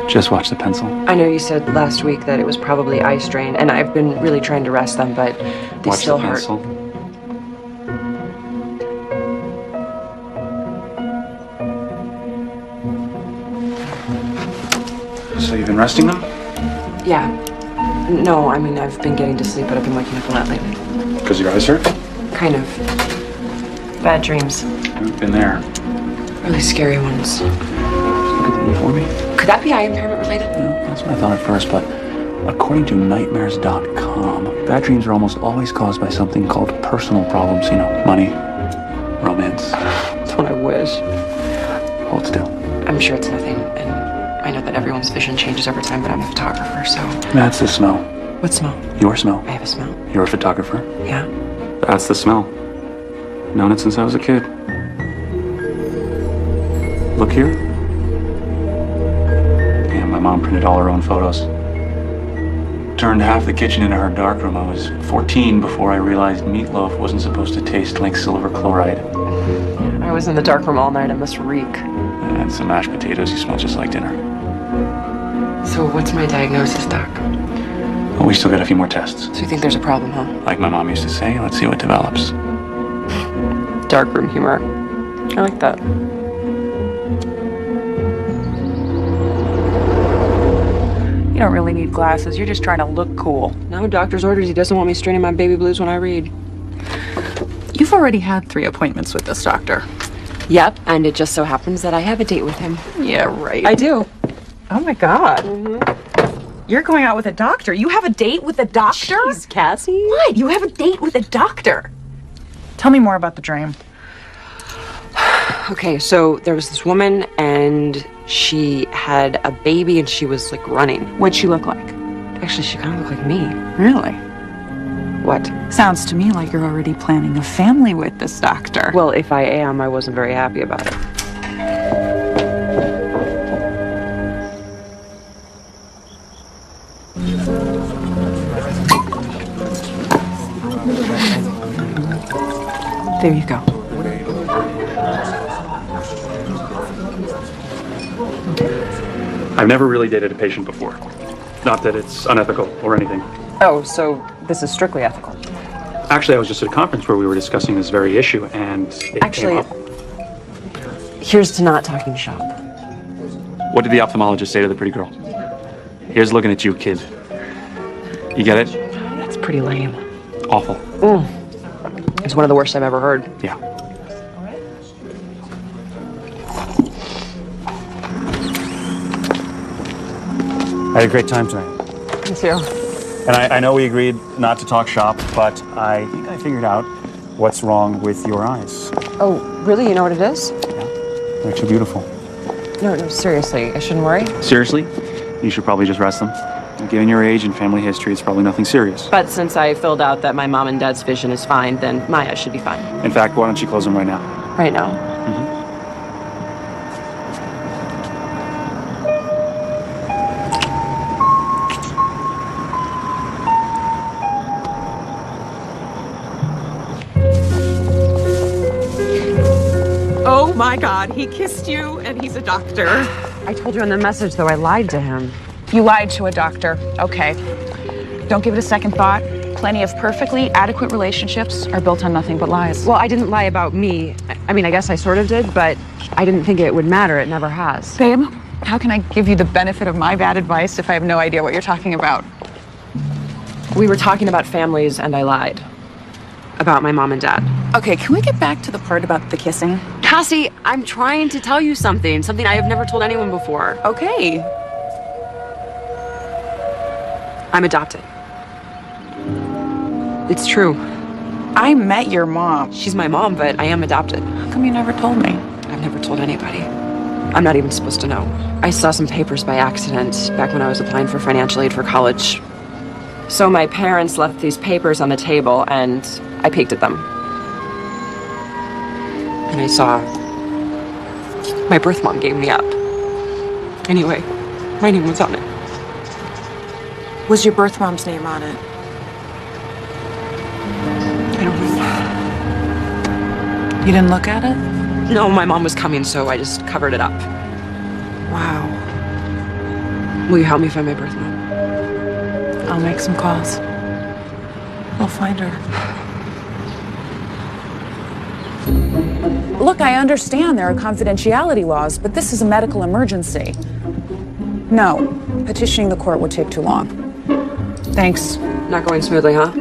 Just watch the pencil. I know you said last week that it was probably eye strain, and I've been really trying to rest them, but they Watch still the hurt. pencil. So you've been resting them? Yeah. No, I mean, I've been getting to sleep, but I've been waking up a lot lately. Because your eyes hurt? Kind of. Bad dreams. I've been there. Really scary ones. Look at the knee for me. Could that be eye impairment related? No, that's what I thought at first, but according to nightmares.com, bad dreams are almost always caused by something called personal problems. You know, money, romance. Don't I wish. Hold still. I'm sure it's nothing, and I know that everyone's vision changes over time, but I'm a photographer, so... That's the smell. What smell? Your smell. I have a smell. You're a photographer. Yeah? That's the smell. Known it since I was a kid. Look here. Yeah, my mom printed all her own photos. Turned half the kitchen into her darkroom. I was 14 before I realized meatloaf wasn't supposed to taste like silver chloride. I was in the darkroom all night. I must reek. And some mashed potatoes. You smell just like dinner. So what's my diagnosis, Doc? Well, we still got a few more tests. So you think there's a problem, huh? Like my mom used to say, let's see what develops. Darkroom humor. I like that. You don't really need glasses. You're just trying to look cool. No, doctor's orders. He doesn't want me straining my baby blues when I read. You've already had 3 appointments with this doctor. Yep, and it just so happens that I have a date with him. Yeah, right. I do. Oh my God. You're going out with a doctor. You have a date with a doctor? Jeez, Cassie. What? You have a date with a doctor? Tell me more about the dream. Okay, so there was this woman, and she had a baby, and she was, like, running. What'd she look like? Actually, she kind of looked like me. Really? What? Sounds to me like you're already planning a family with this doctor. Well, if I am, I wasn't very happy about it. There you go. I've never really dated a patient before. Not that it's unethical or anything. Oh, so this is strictly ethical. Actually, I was just at a conference where we were discussing this very issue, and it came up. Here's to not talking shop. What did the ophthalmologist say to the pretty girl? Here's looking at you, kid. You get it? That's pretty lame. Awful. It's one of the worst I've ever heard. Yeah. I had a great time tonight. Me too. And I know we agreed not to talk shop, but I think I figured out what's wrong with your eyes. Oh, really? You know what it is? Yeah, they're too beautiful. No, seriously. I shouldn't worry? Seriously? You should probably just rest them. Given your age and family history, it's probably nothing serious. But since I filled out that my mom and dad's vision is fine, then my eyes should be fine. In fact, why don't you close them right now? Right now. Oh my God, he kissed you and he's a doctor. I told you in the message, though, I lied to him. You lied to a doctor. Okay. Don't give it a second thought. Plenty of perfectly adequate relationships are built on nothing but lies. Well, I didn't lie about me. I mean, I guess I sort of did, but I didn't think it would matter. It never has. Babe, how can I give you the benefit of my bad advice if I have no idea what you're talking about? We were talking about families, and I lied. About my mom and dad. Okay, can we get back to the part about the kissing? Cassie, I'm trying to tell you something. Something I have never told anyone before. Okay. I'm adopted. It's true. I met your mom. She's my mom, but I am adopted. How come you never told me? I've never told anybody. I'm not even supposed to know. I saw some papers by accident back when I was applying for financial aid for college. So my parents left these papers on the table, and I peeked at them. And I saw my birth mom gave me up. Anyway, my name was on it. Was your birth mom's name on it? I don't know. You didn't look at it? No, my mom was coming, so I just covered it up. Wow. Will you help me find my birth mom? I'll make some calls. We'll find her. Look, I understand there are confidentiality laws, but this is a medical emergency. No, petitioning the court would take too long. Thanks. Not going smoothly, huh?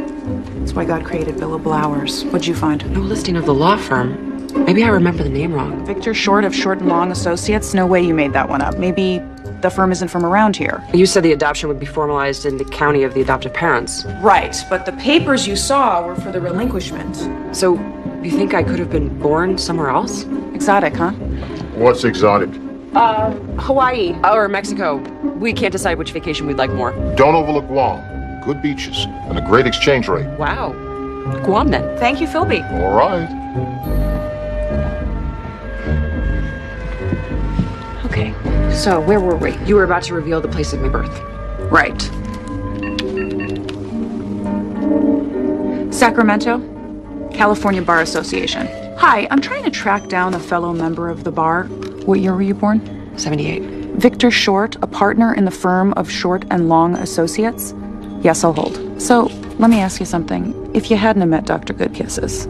That's why God created billable hours. What'd you find? No listing of the law firm. Maybe I remember the name wrong. Victor Short of Short and Long Associates? No way you made that one up. Maybe the firm isn't from around here. You said the adoption would be formalized in the county of the adoptive parents. Right, but the papers you saw were for the relinquishment. So, you think I could have been born somewhere else? Exotic, huh? What's exotic? Hawaii. Or Mexico. We can't decide which vacation we'd like more. Don't overlook Guam. Good beaches and a great exchange rate. Wow. Guam then. Thank you, Philby. All right. Okay, so where were we? You were about to reveal the place of my birth. Right. Sacramento, California Bar Association. Hi, I'm trying to track down a fellow member of the bar. What year were you born? 78. Victor Short, a partner in the firm of Short and Long Associates? Yes, I'll hold. So, let me ask you something. If you hadn't have met Dr. Goodkisses,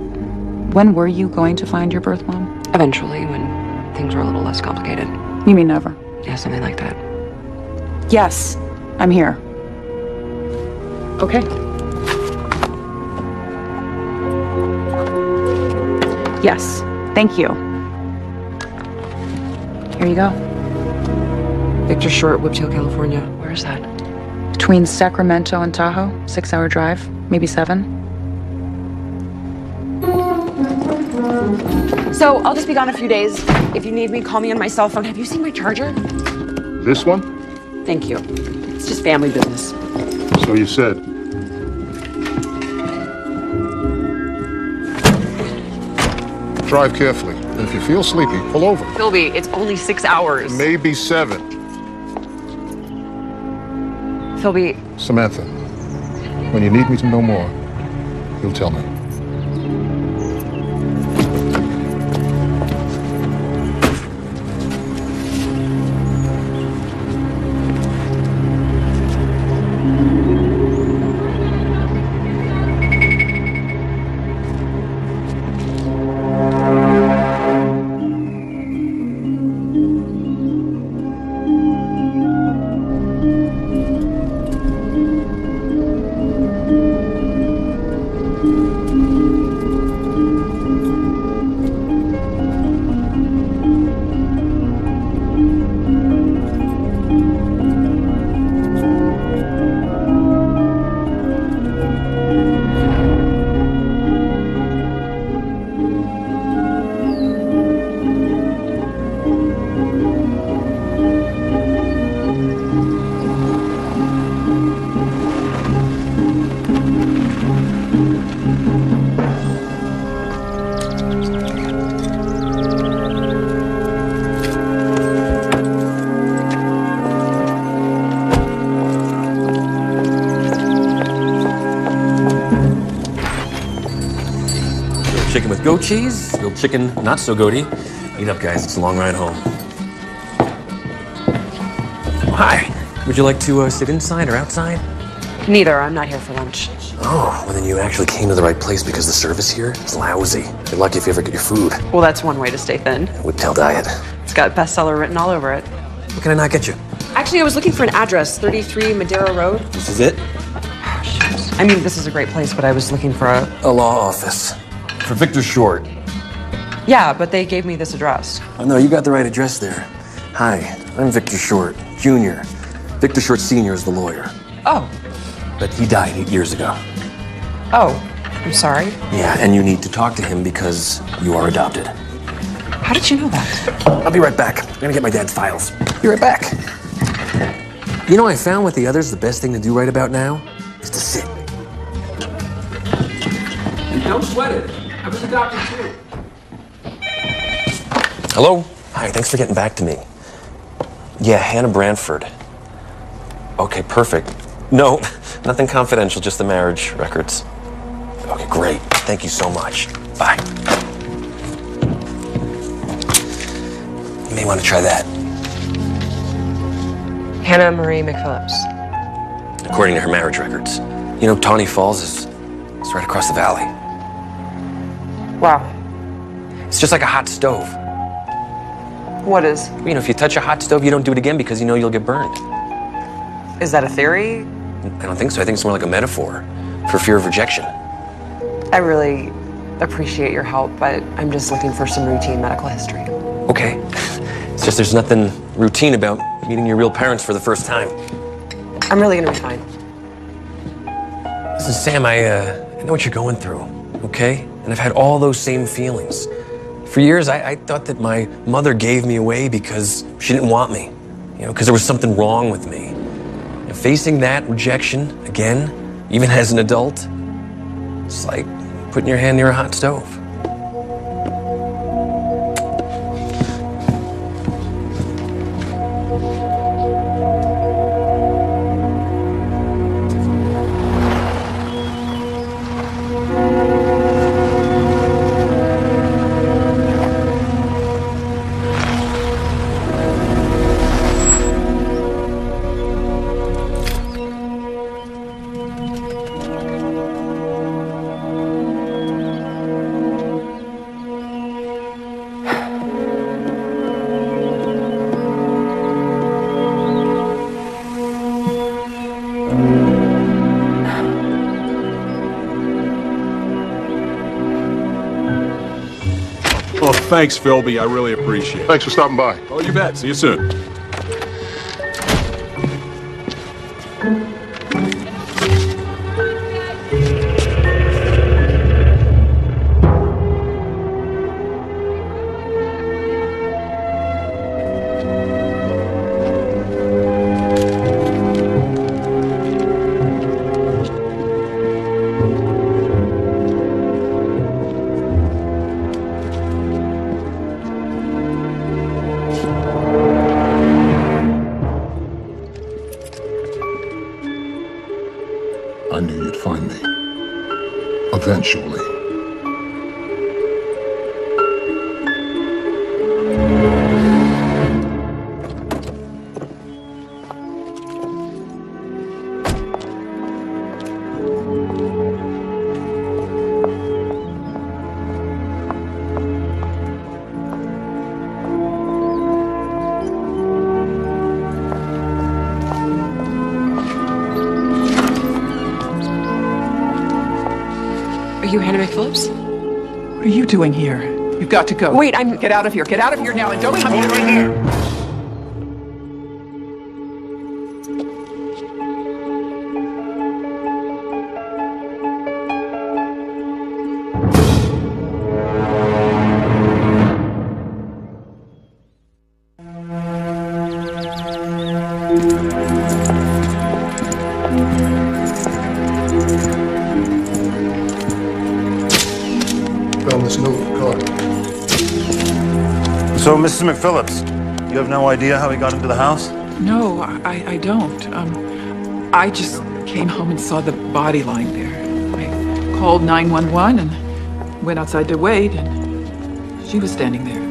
when were you going to find your birth mom? Eventually, when things were a little less complicated. You mean never? Yeah, something like that. Yes, I'm here. Okay. Yes, thank you. Here you go. Victor Short, Whiptail, California. Where is that? Between Sacramento and Tahoe, 6-hour drive, maybe 7. So, I'll just be gone a few days. If you need me, call me on my cell phone. Have you seen my charger? This one? Thank you. It's just family business. So you said. Drive carefully. And if you feel sleepy, pull over. Philby, it's only 6 hours. Maybe 7. Philby, Samantha, when you need me to know more, you'll tell me. Chicken with goat cheese, grilled chicken not so goaty. Eat up, guys, it's a long ride home. Oh, hi. Would you like to sit inside or outside? neither. I'm not here for lunch. Oh, well then you actually came to the right place because the service here is lousy. You're lucky if you ever get your food. Well, that's one way to stay thin. Whiptail diet. It's got bestseller written all over it. What can I not get you? Actually, I was looking for an address, 33 Madero Road. This is it? I mean, this is a great place, but I was looking for A law office. For Victor Short. Yeah, but they gave me this address. Oh no, you got the right address there. Hi, I'm Victor Short, Jr. Victor Short Sr. is the lawyer. Oh. But he died 8 years ago. Oh, I'm sorry. Yeah, and you need to talk to him because you are adopted. How did you know that? I'll be right back. I'm gonna get my dad's files. Be right back. You know, I found with the others, the best thing to do right about now is to sit. Don't sweat it. I was adopted too. Hello? Hi, thanks for getting back to me. Yeah, Hannah Branford. Okay, perfect. No, nothing confidential, just the marriage records. Okay, great. Thank you so much. Bye. You may want to try that. Hannah Marie McPhillips. According to her marriage records. You know, Tawny Falls is it's right across the valley. Wow. It's just like a hot stove. What is? You know, if you touch a hot stove, you don't do it again because you know you'll get burned. Is that a theory? I don't think so. I think it's more like a metaphor for fear of rejection. I really appreciate your help, but I'm just looking for some routine medical history. Okay. It's just there's nothing routine about meeting your real parents for the first time. I'm really gonna be fine. Listen, Sam, I know what you're going through, okay? And I've had all those same feelings. For years, I thought that my mother gave me away because she didn't want me, you know, because there was something wrong with me. And facing that rejection again, even as an adult, it's like putting your hand near a hot stove. Well, thanks, Philby. I really appreciate it. Thanks for stopping by. Oh, you bet. See you soon. I knew you'd find me. Eventually. Are you Hannah McPhillips? What are you doing here? You've got to go. Wait, I'm... Get out of here. Get out of here now and don't come here. Right here. Found this note in the car. So, Mrs. McPhillips, you have no idea how he got into the house? No, I don't. I just came home and saw the body lying there. I called 911 and went outside to wait, and she was standing there.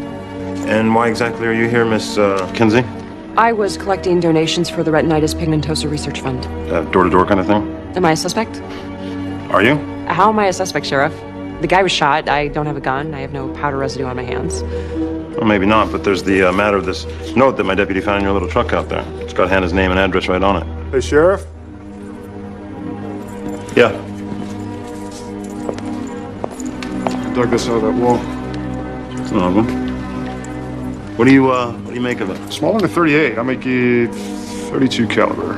And why exactly are you here, Miss Kinsey? I was collecting donations for the Retinitis Pigmentosa Research Fund. Door-to-door kind of thing? Am I a suspect? Are you? How am I a suspect, Sheriff? The guy was shot. I don't have a gun. I have no powder residue on my hands. Well, maybe not, but there's the matter of this note that my deputy found in your little truck out there. It's got Hannah's name and address right on it. Hey, Sheriff? Yeah. Dug this out of that wall. It's an odd one. What do you make of it? Smaller than 38. I make it 32 caliber.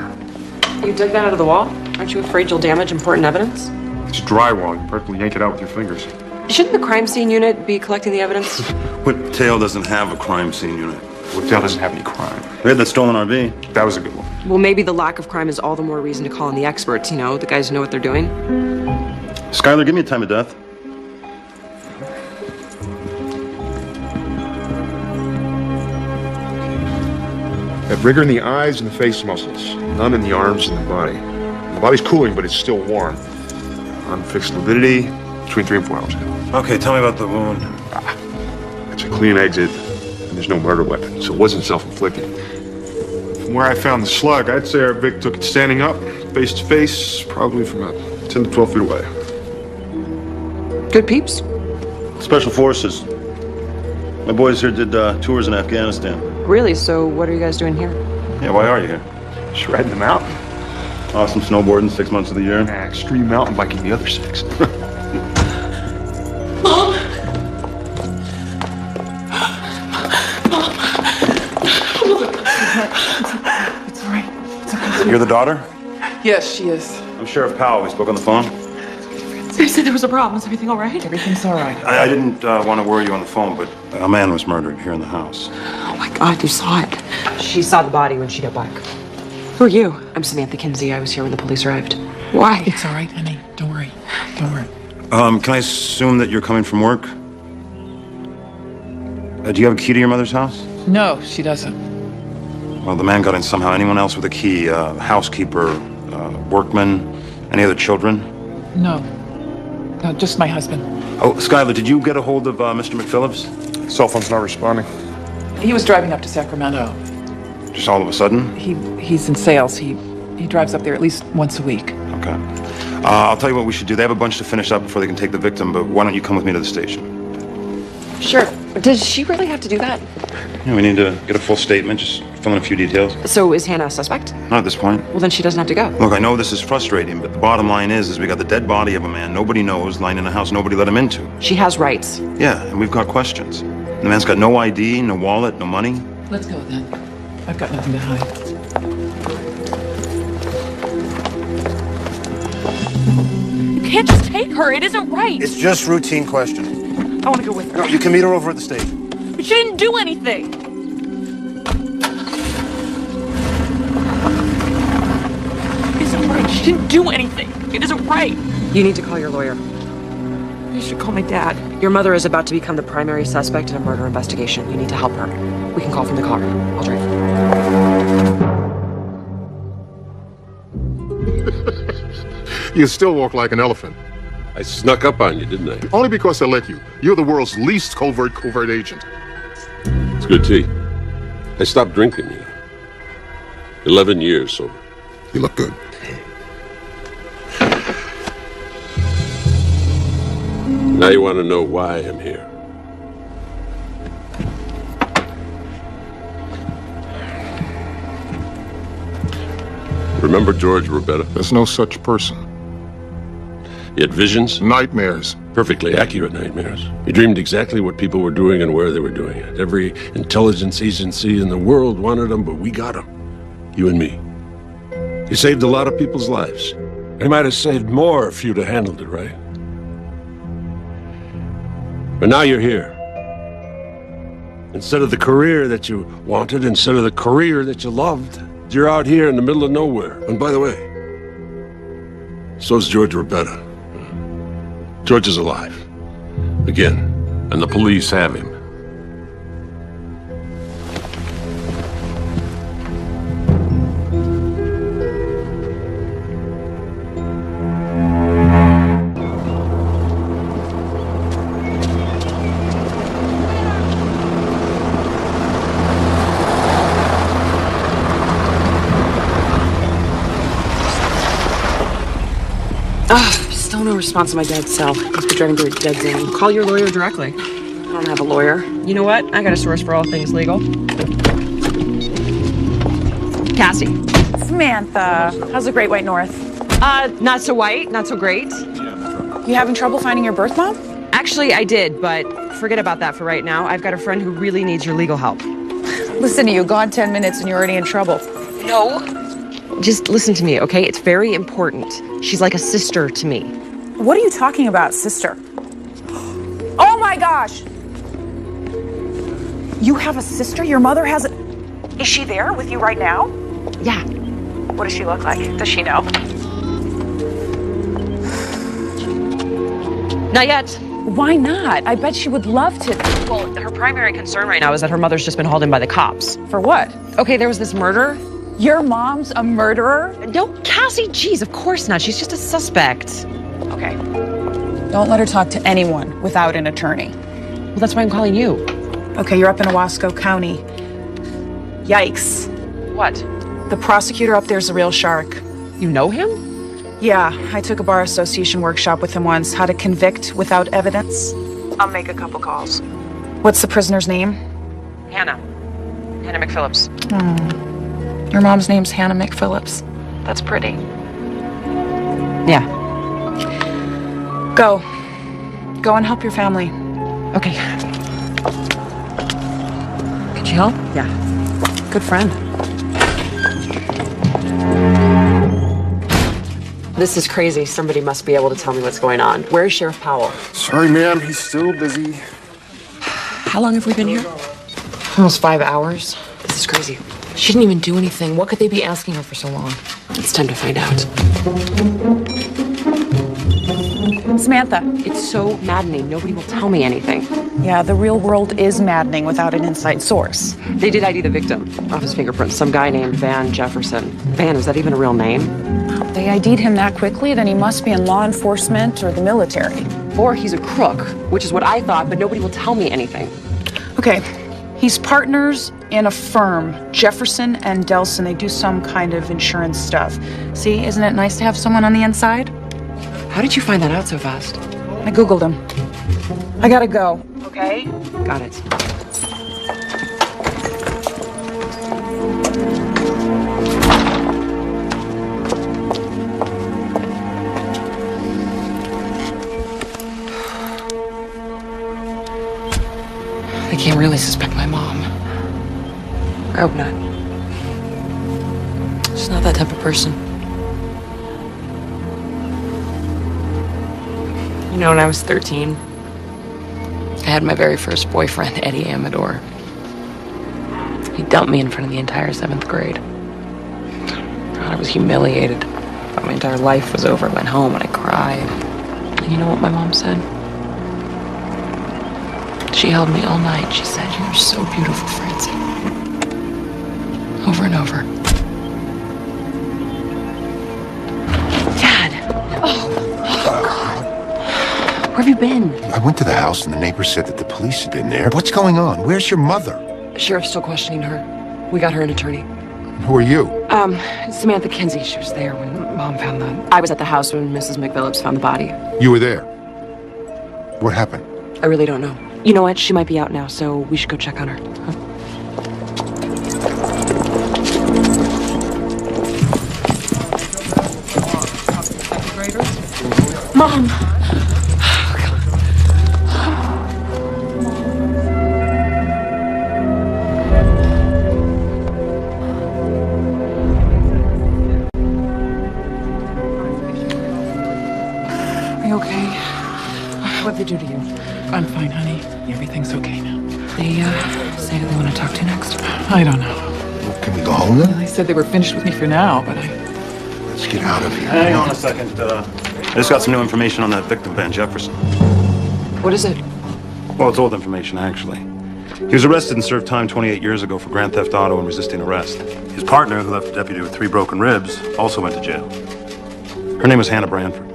You dug that out of the wall? Aren't you afraid you'll damage important evidence? It's drywall. You practically yank it out with your fingers. Shouldn't the crime scene unit be collecting the evidence? What tail doesn't have a crime scene unit? Hotel doesn't have any crime. We had that stolen RV. That was a good one. Well, maybe the lack of crime is all the more reason to call in the experts, you know, the guys who know what they're doing. Skylar, give me a time of death. Have rigor in the eyes and the face muscles. None in the arms and the body. The body's cooling, but it's still warm. Unfixed lividity between 3 and 4 hours ago. Okay, tell me about the wound. It's a clean exit, and there's no murder weapon, so it wasn't self-inflicted. From where I found the slug, I'd say our Vic took it standing up, face to face, probably from about 10 to 12 feet away. Good peeps. Special Forces. My boys here did tours in Afghanistan. Really? So what are you guys doing here? Yeah, why are you here? Shredding the mountain. Awesome snowboarding 6 months of the year. Extreme mountain biking the other 6. It's all right. It's okay. You're the daughter? Yes, she is. I'm Sheriff Powell. We spoke on the phone. They said there was a problem. Is everything all right? Everything's all right. I didn't want to worry you on the phone, but a man was murdered here in the house. Oh my God, you saw it. She saw the body when she got back. Who are you? I'm Samantha Kinsey. I was here when the police arrived. Why? It's all right, honey. Don't worry. Don't worry. Can I assume that you're coming from work? Do you have a key to your mother's house? No, she doesn't. Well, the man got in somehow. Anyone else with a key? Housekeeper, workman, any other children? No. No, just my husband. Oh, Skylar, did you get a hold of Mr. McPhillips? Cell phone's not responding. He was driving up to Sacramento. Just all of a sudden? He's in sales. He drives up there at least once a week. Okay. I'll tell you what we should do. They have a bunch to finish up before they can take the victim, but why don't you come with me to the station? Sure. Does she really have to do that? Yeah, we need to get a full statement, just fill in a few details. So is Hannah a suspect? Not at this point. Well, then she doesn't have to go. Look, I know this is frustrating, but the bottom line is we got the dead body of a man nobody knows lying in a house nobody let him into. She has rights. Yeah, and we've got questions. The man's got no ID, no wallet, no money. Let's go then. I've got nothing to hide. You can't just take her. It isn't right. It's just routine questioning. I want to go with her. No, you can meet her over at the station. But she didn't do anything. It isn't right. She didn't do anything. It isn't right. You need to call your lawyer. You should call my dad. Your mother is about to become the primary suspect in a murder investigation. You need to help her. We can call from the car. I'll drive. You still walk like an elephant. I snuck up on you, didn't I? Only because I let you. You're the world's least covert agent. It's good tea. I stopped drinking, 11 years sober. You look good. Now you want to know why I'm here. Remember George Rubetta? There's no such person. He had visions? Nightmares. Perfectly accurate nightmares. He dreamed exactly what people were doing and where they were doing it. Every intelligence agency in the world wanted him, but we got him. You and me. He saved a lot of people's lives. He might have saved more if you'd have handled it right. But now you're here. Instead of the career that you wanted, instead of the career that you loved, you're out here in the middle of nowhere. And by the way, so's George Rubetta. George is alive. Again. And the police have him. Still no response on my dad's cell. He's been driving to a dead zone. Call your lawyer directly. I don't have a lawyer. You know what? I got a source for all things legal. Cassie. Samantha, how's the Great White North? Not so white, not so great. You having trouble finding your birth mom? Actually, I did, but forget about that for right now. I've got a friend who really needs your legal help. Listen to you, gone 10 minutes and you're already in trouble. No. Just listen to me, okay? It's very important. She's like a sister to me. What are you talking about, sister? Oh my gosh! You have a sister? Your mother has a... Is she there with you right now? Yeah. What does she look like? Does she know? Not yet. Why not? I bet she would love to. Well, her primary concern right now is that her mother's just been hauled in by the cops. For what? Okay, there was this murder. Your mom's a murderer? No, Cassie, geez, of course not. She's just a suspect. Okay. Don't let her talk to anyone without an attorney. Well, that's why I'm calling you. Okay, you're up in Owasco County. Yikes. What? The prosecutor up there's a real shark. You know him? Yeah, I took a bar association workshop with him once, how to convict without evidence. I'll make a couple calls. What's the prisoner's name? Hannah. Hannah McPhillips. Your mom's name's Hannah McPhillips. That's pretty. Yeah. Go. Go and help your family. Okay. Could you help? Yeah. Good friend. This is crazy. Somebody must be able to tell me what's going on. Where is Sheriff Powell? Sorry, ma'am. He's still busy. How long have we been here? Almost 5 hours. This is crazy. She didn't even do anything. What could they be asking her for so long? It's time to find out. Samantha. It's so maddening. Nobody will tell me anything. Yeah, the real world is maddening without an inside source. They did ID the victim off his fingerprints. Some guy named Van Jefferson. Van, is that even a real name? They ID'd him that quickly, then he must be in law enforcement or the military. Or he's a crook, which is what I thought, but nobody will tell me anything. Okay, he's partners in a firm, Jefferson and Delson. They do some kind of insurance stuff. See, isn't it nice to have someone on the inside? How did you find that out so fast? I Googled him. I gotta go. Okay? Got it. They can't really suspect my mom. I hope not. She's not that type of person. You know, when I was 13, I had my very first boyfriend, Eddie Amador. He dumped me in front of the entire 7th grade. God, I was humiliated. Thought my entire life was over. I went home and I cried. And you know what my mom said? She held me all night. She said, "You're so beautiful, Francie." Over and over. Dad! Oh, God. Where have you been? I went to the house and the neighbor said that the police had been there. What's going on? Where's your mother? Sheriff's still questioning her. We got her an attorney. Who are you? Samantha Kinsey. She was there when Mom found I was at the house when Mrs. McPhillips found the body. You were there. What happened? I really don't know. You know what? She might be out now, so we should go check on her. Huh? Mom! Are you okay? What'd they do to you? I'm fine, honey. Everything's okay now. They, say who they want to talk to next? I don't know. Can we go home then? They said they were finished with me for now, but Let's get out of here. Hang on a second. I just got some new information on that victim, Van Jefferson. What is it? Well, it's old information, actually. He was arrested and served time 28 years ago for grand theft auto and resisting arrest. His partner, who left the deputy with 3 broken ribs, also went to jail. Her name was Hannah Branford.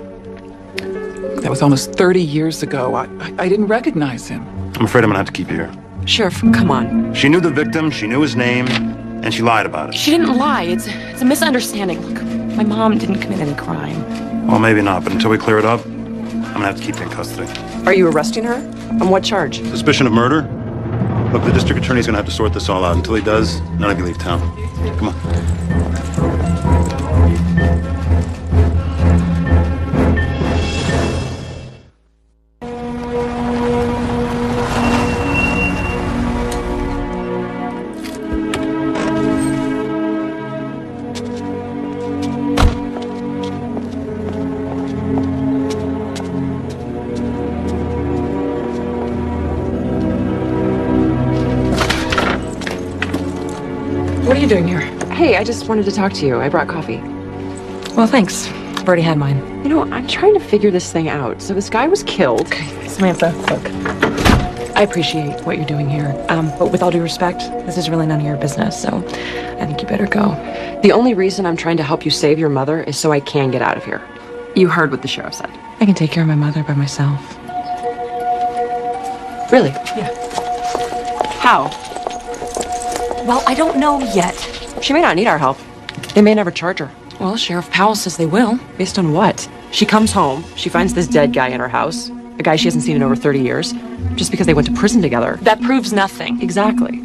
that was almost 30 years ago. I didn't recognize him. I'm afraid I'm gonna have to keep you here. Sheriff, come on. She knew the victim, she knew his name, and she lied about it. She didn't lie. It's a misunderstanding. Look, my mom didn't commit any crime. Well, maybe not, but until we clear it up, I'm gonna have to keep you in custody. Are you arresting her? On what charge? Suspicion of murder? Look, the district attorney's gonna have to sort this all out. Until he does, none of you leave town. Come on. What are you doing here? Hey, I just wanted to talk to you. I brought coffee. Well, thanks. I've already had mine. You know, I'm trying to figure this thing out. So this guy was killed. Okay, Samantha, look. I appreciate what you're doing here. But with all due respect, this is really none of your business, so I think you better go. The only reason I'm trying to help you save your mother is so I can get out of here. You heard what the sheriff said. I can take care of my mother by myself. Really? Yeah. How? Well, I don't know yet. She may not need our help. They may never charge her. Well, Sheriff Powell says they will. Based on what? She comes home, she finds this dead guy in her house, a guy she hasn't seen in over 30 years, just because they went to prison together. That proves nothing. Exactly.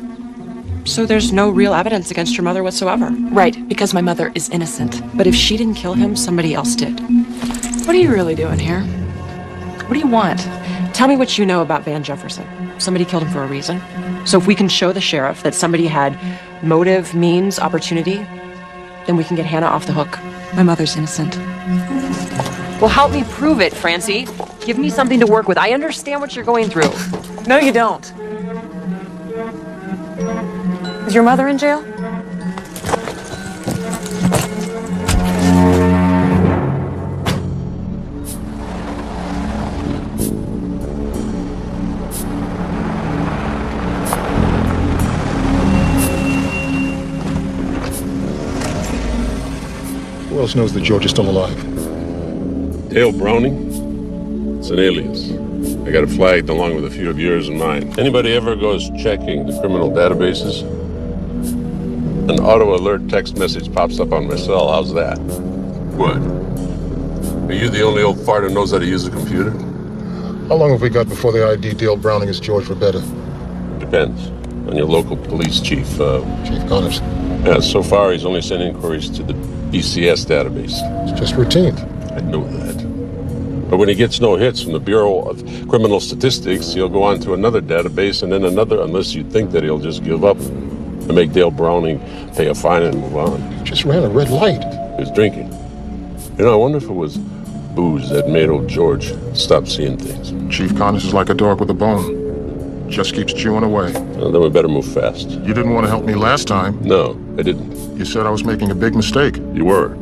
So there's no real evidence against your mother whatsoever. Right, because my mother is innocent. But if she didn't kill him, somebody else did. What are you really doing here? What do you want? Tell me what you know about Van Jefferson. Somebody killed him for a reason. So if we can show the sheriff that somebody had motive, means, opportunity, then we can get Hannah off the hook. My mother's innocent. Well, help me prove it, Francie. Give me something to work with. I understand what you're going through. No, you don't. Is your mother in jail? Who else knows that George is still alive? Dale Browning? It's an alias. I got it flagged along with a few of yours and mine. Anybody ever goes checking the criminal databases? An auto alert text message pops up on my cell. How's that? What? Are you the only old fart who knows how to use a computer? How long have we got before they ID Dale Browning as George Verbetta? Depends on your local police chief. Chief Connors. Yeah, so far he's only sent inquiries to the BCS database. It's just routine. I know that. But when he gets no hits from the Bureau of Criminal Statistics, he'll go on to another database and then another, unless you think that he'll just give up and make Dale Browning pay a fine and move on. He just ran a red light. He was drinking. You know, I wonder if it was booze that made old George stop seeing things. Chief Connors is like a dog with a bone. Just keeps chewing away. Well, then we better move fast. You didn't want to help me last time. No, I didn't. You said I was making a big mistake. You were.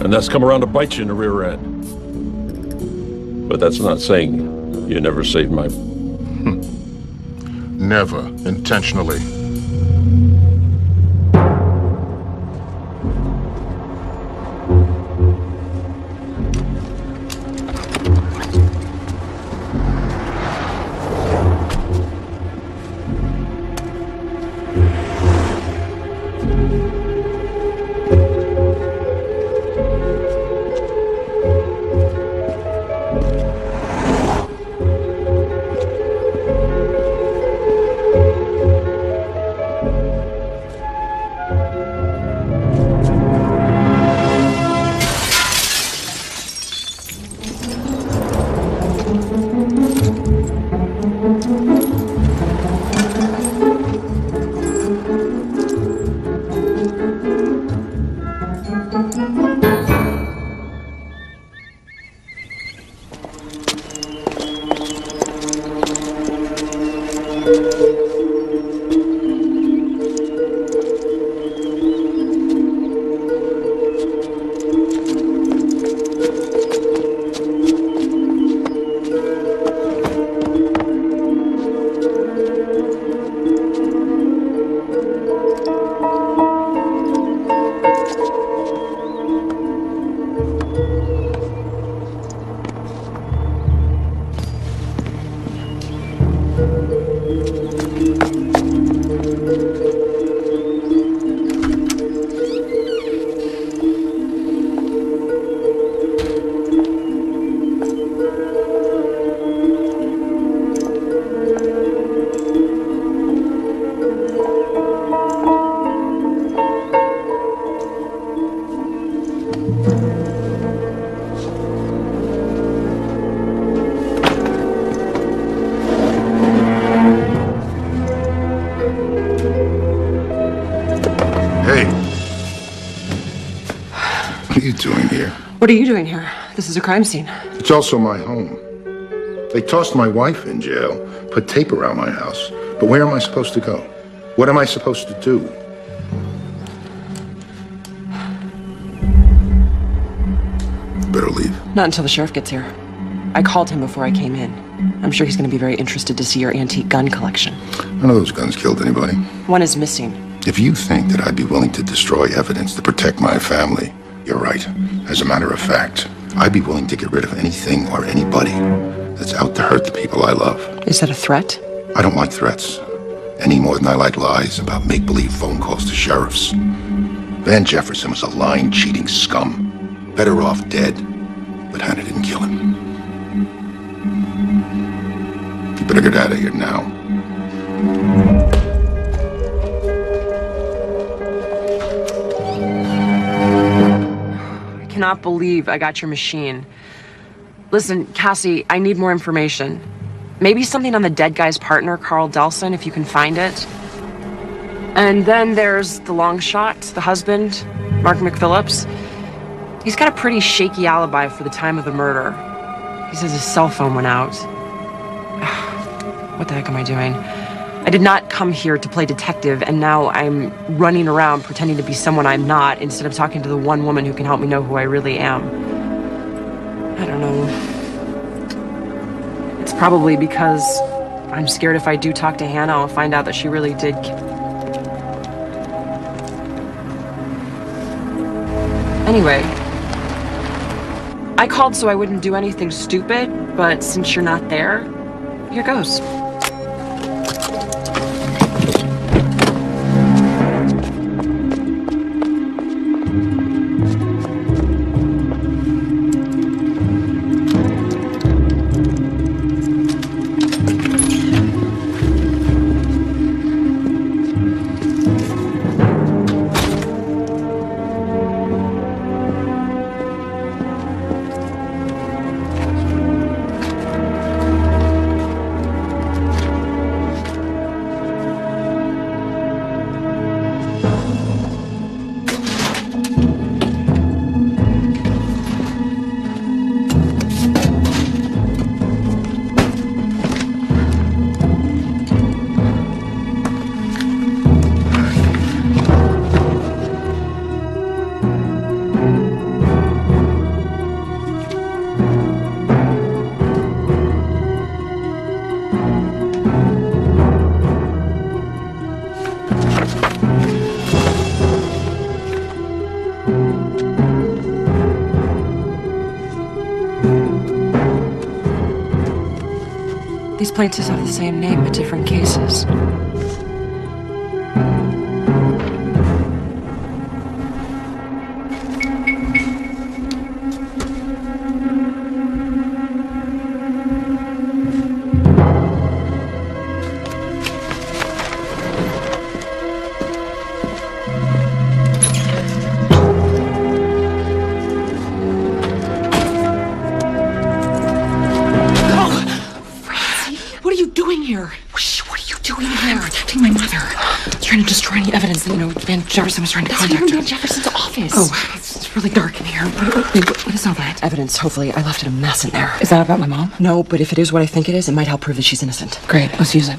And that's come around to bite you in the rear end. But that's not saying you never saved my... Never, intentionally. What are you doing here? What are you doing here? This is a crime scene. It's also my home. They tossed my wife in jail, put tape around my house. But where am I supposed to go? What am I supposed to do? Better leave. Not until the sheriff gets here. I called him before I came in. I'm sure he's going to be very interested to see your antique gun collection. None of those guns killed anybody. One is missing. If you think that I'd be willing to destroy evidence to protect my family, you're right. As a matter of fact, I'd be willing to get rid of anything or anybody that's out to hurt the people I love. Is that a threat? I don't like threats, any more than I like lies about make-believe phone calls to sheriffs. Van Jefferson was a lying, cheating scum. Better off dead. But Hannah didn't kill him. You better get out of here now. I cannot believe I got your machine. Listen, Cassie, I need more information. Maybe something on the dead guy's partner, Carl Delson, if you can find it. And then there's the long shot, the husband, Mark McPhillips. He's got a pretty shaky alibi for the time of the murder. He says his cell phone went out. What the heck am I doing? I did not come here to play detective, and now I'm running around pretending to be someone I'm not instead of talking to the one woman who can help me know who I really am. I don't know. It's probably because I'm scared if I do talk to Hannah, I'll find out that she really did. Anyway, I called so I wouldn't do anything stupid, but since you're not there, here goes. These plaintiffs have the same name, but different cases. Destroy any evidence that, Van Jefferson was trying to contact her. Van Jefferson's office. Oh, it's really dark in here. What is all that? Evidence, hopefully. I left it a mess in there. Is that about my mom? No, but if it is what I think it is, it might help prove that she's innocent. Great, let's use it.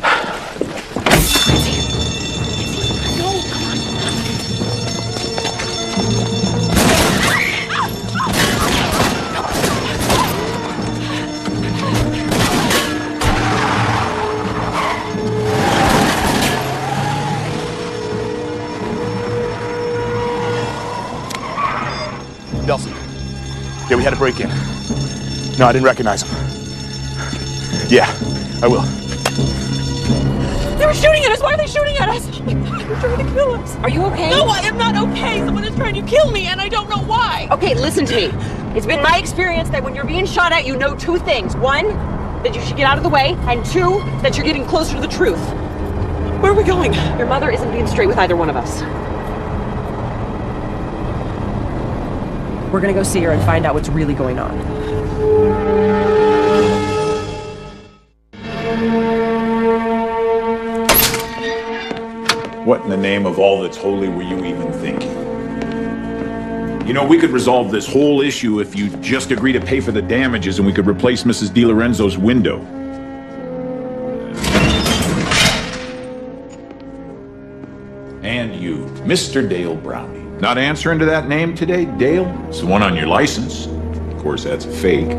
Delson. Yeah, we had a break-in. No, I didn't recognize him. Yeah, I will. They were shooting at us! Why are they shooting at us? They're trying to kill us. Are you okay? No, I am not okay. Someone is trying to kill me, and I don't know why. Okay, listen to me. It's been my experience that when you're being shot at, you know two things. One, that you should get out of the way, and two, that you're getting closer to the truth. Where are we going? Your mother isn't being straight with either one of us. We're gonna go see her and find out what's really going on. What in the name of all that's holy were you even thinking? We could resolve this whole issue if you just agree to pay for the damages and we could replace Mrs. DiLorenzo's window. And you, Mr. Dale Brownie. Not answering to that name today, Dale? It's the one on your license. Of course, that's a fake.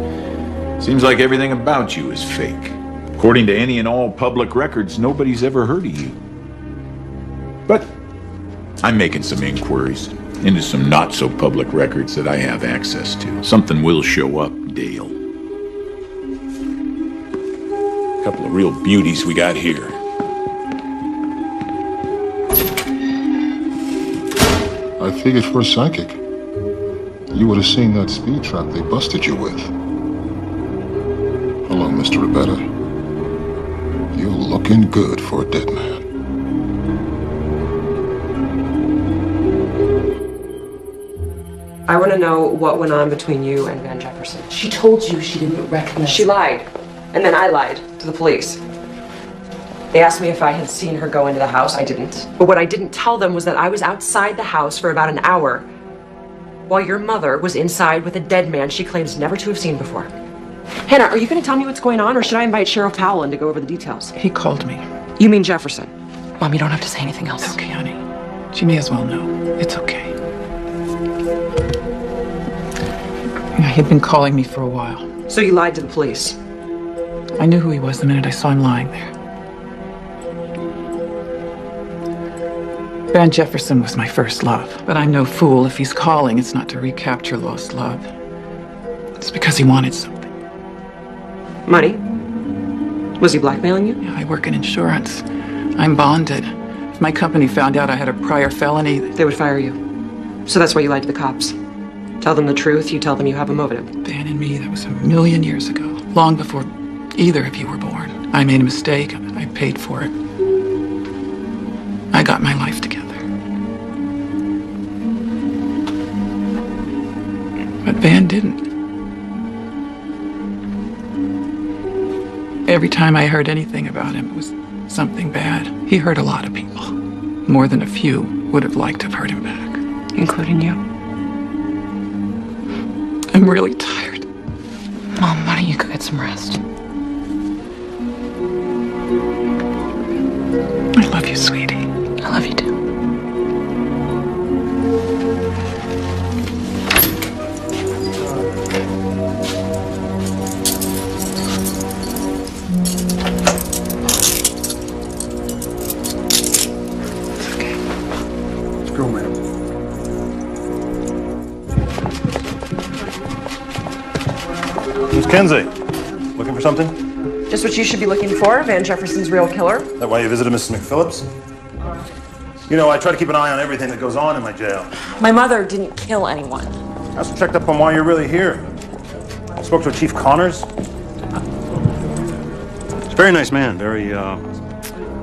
Seems like everything about you is fake. According to any and all public records, nobody's ever heard of you. But I'm making some inquiries into some not-so-public records that I have access to. Something will show up, Dale. A couple of real beauties we got here. I figured for a psychic, you would have seen that speed trap they busted you with. Hello, Mr. Rebetta. You're looking good for a dead man. I want to know what went on between you and Van Jefferson. She told you she didn't recognize She lied. And then I lied to the police. They asked me if I had seen her go into the house. I didn't. But what I didn't tell them was that I was outside the house for about an hour while your mother was inside with a dead man she claims never to have seen before. Hannah, are you going to tell me what's going on, or should I invite Sheriff Powell in to go over the details? He called me. You mean Jefferson? Mom, you don't have to say anything else. It's okay, honey. She may as well know. It's okay. He'd been calling me for a while. So you lied to the police? I knew who he was the minute I saw him lying there. Van Jefferson was my first love, but I'm no fool. If he's calling, it's not to recapture lost love. It's because he wanted something. Money? Was he blackmailing you? Yeah, I work in insurance. I'm bonded. If my company found out I had a prior felony, they would fire you. So that's why you lied to the cops. Tell them the truth, you tell them you have a motive. Van and me, that was a million years ago. Long before either of you were born. I made a mistake. I paid for it. I got my life together. But Van didn't. Every time I heard anything about him, it was something bad. He hurt a lot of people. More than a few would have liked to have hurt him back. Including you. I'm really tired. Mom, why don't you go get some rest? I love you, sweetie. I love you too. Let's go, madam. Miss Kinsey, looking for something? Just what you should be looking for, Van Jefferson's real killer. That why you visited Mrs. McPhillips? You know, I try to keep an eye on everything that goes on in my jail. My mother didn't kill anyone. I also checked up on why you're really here. I spoke to Chief Connors. He's a very nice man, very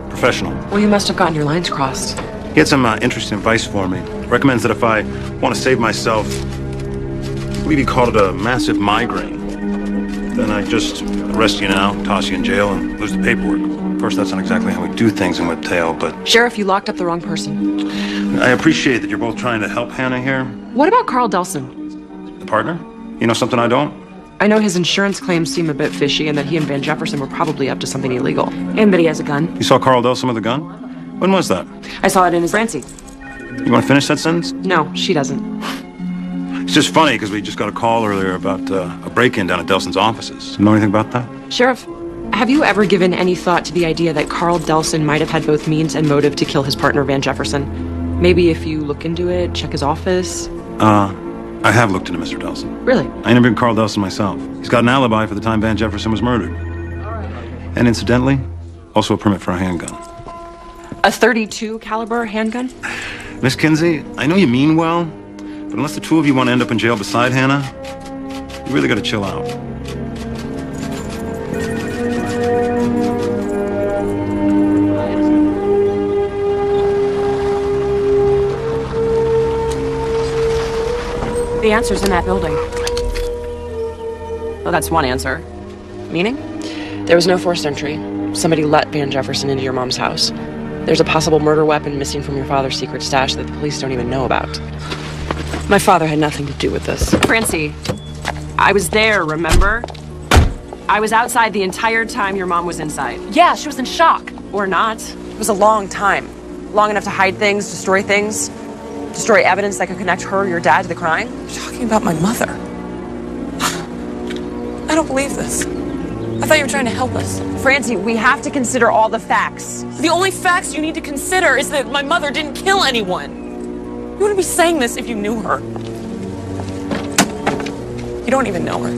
professional. Well, you must have gotten your lines crossed. He had some interesting advice for me. Recommends that if I want to save myself, I believe he called it a massive migraine, then I just arrest you now, toss you in jail, and lose the paperwork. Of course, that's not exactly how we do things in Whiptail, but... Sheriff, you locked up the wrong person. I appreciate that you're both trying to help Hannah here. What about Carl Delson? The partner? You know something I don't? I know his insurance claims seem a bit fishy and that he and Van Jefferson were probably up to something illegal. And that he has a gun. You saw Carl Delson with a gun? When was that? I saw it in his Francie. You want to finish that sentence? No, she doesn't. It's just funny because we just got a call earlier about a break-in down at Delson's offices. Know anything about that? Sheriff, have you ever given any thought to the idea that Carl Delson might have had both means and motive to kill his partner, Van Jefferson? Maybe if you look into it, check his office? I have looked into Mr. Delson. Really? I interviewed Carl Delson myself. He's got an alibi for the time Van Jefferson was murdered. And incidentally, also a permit for a handgun. A .32 caliber handgun? Miss Kinsey, I know you mean well, but unless the two of you want to end up in jail beside Hannah, you really got to chill out. The answer's in that building. Well, that's one answer. Meaning? There was no forced entry. Somebody let Van Jefferson into your mom's house. There's a possible murder weapon missing from your father's secret stash that the police don't even know about. My father had nothing to do with this. Francie, I was there, remember? I was outside the entire time your mom was inside. Yeah, she was in shock. Or not. It was a long time. Long enough to hide things, destroy evidence that could connect her or your dad to the crime. You're talking about my mother. I don't believe this. I thought you were trying to help us. Francie, we have to consider all the facts. The only facts you need to consider is that my mother didn't kill anyone. You wouldn't be saying this if you knew her. You don't even know her.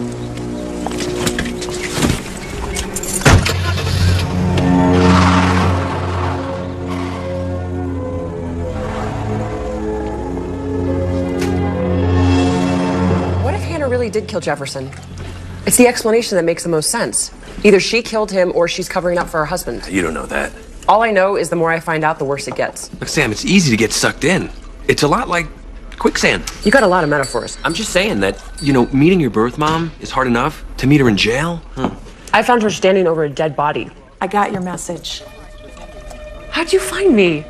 really did kill Jefferson. It's the explanation that makes the most sense. Either she killed him or she's covering up for her husband. You don't know that. All I know is the more I find out, the worse it gets. Look, Sam, it's easy to get sucked in. It's a lot like quicksand. You got a lot of metaphors. I'm just saying that, meeting your birth mom is hard enough. To meet her in jail? I found her standing over a dead body. I got your message. How'd you find me?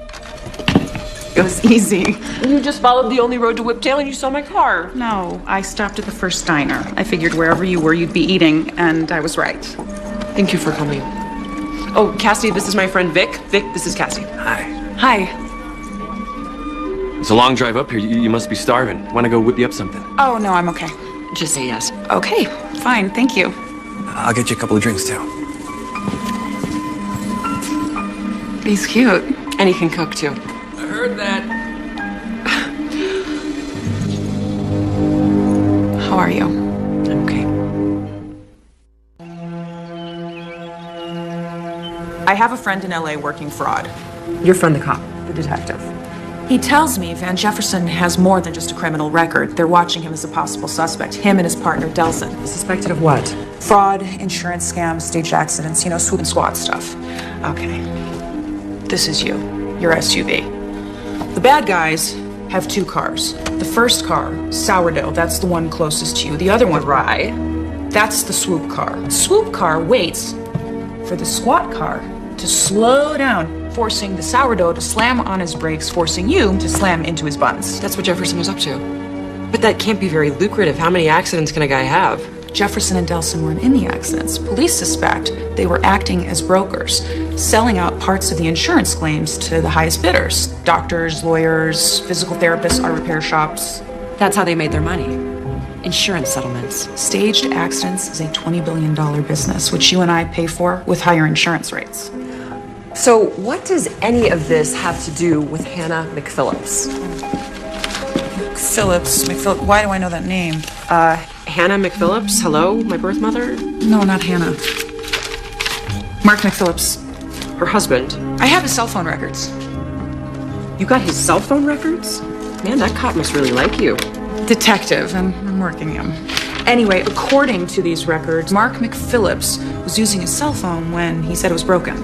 It was easy. You just followed the only road to Whiptail and you saw my car. No, I stopped at the first diner. I figured wherever you were, you'd be eating, and I was right. Thank you for coming. Oh, Cassie, this is my friend Vic. Vic, this is Cassie. Hi. Hi. It's a long drive up here. You must be starving. Want to go whip you up something? Oh, no, I'm okay. Just say yes. Okay, fine, thank you. I'll get you a couple of drinks, too. He's cute. And he can cook, too. I heard that. How are you? I'm okay. I have a friend in LA working fraud. Your friend the cop, the detective. He tells me Van Jefferson has more than just a criminal record. They're watching him as a possible suspect, him and his partner, Delson. Suspected of what? Fraud, insurance scams, staged accidents, swoop and squat stuff. Okay. This is you, your SUV. The bad guys have 2 cars. The first car, Sourdough, that's the one closest to you. The other one, Rye, that's the swoop car. The swoop car waits for the squat car to slow down, forcing the Sourdough to slam on his brakes, forcing you to slam into his buns. That's what Jefferson was up to. But that can't be very lucrative. How many accidents can a guy have? Jefferson and Delson weren't in the accidents. Police suspect they were acting as brokers, selling out parts of the insurance claims to the highest bidders. Doctors, lawyers, physical therapists, auto repair shops. That's how they made their money. Insurance settlements. Staged accidents is a $20 billion business, which you and I pay for with higher insurance rates. So what does any of this have to do with Hannah McPhillips? McPhillips, why do I know that name? Hannah McPhillips? Hello, my birth mother? No, not Hannah. Mark McPhillips. Her husband. I have his cell phone records. You got his cell phone records? Man, that cop must really like you. Detective, and I'm working him. Anyway, according to these records, Mark McPhillips was using his cell phone when he said it was broken.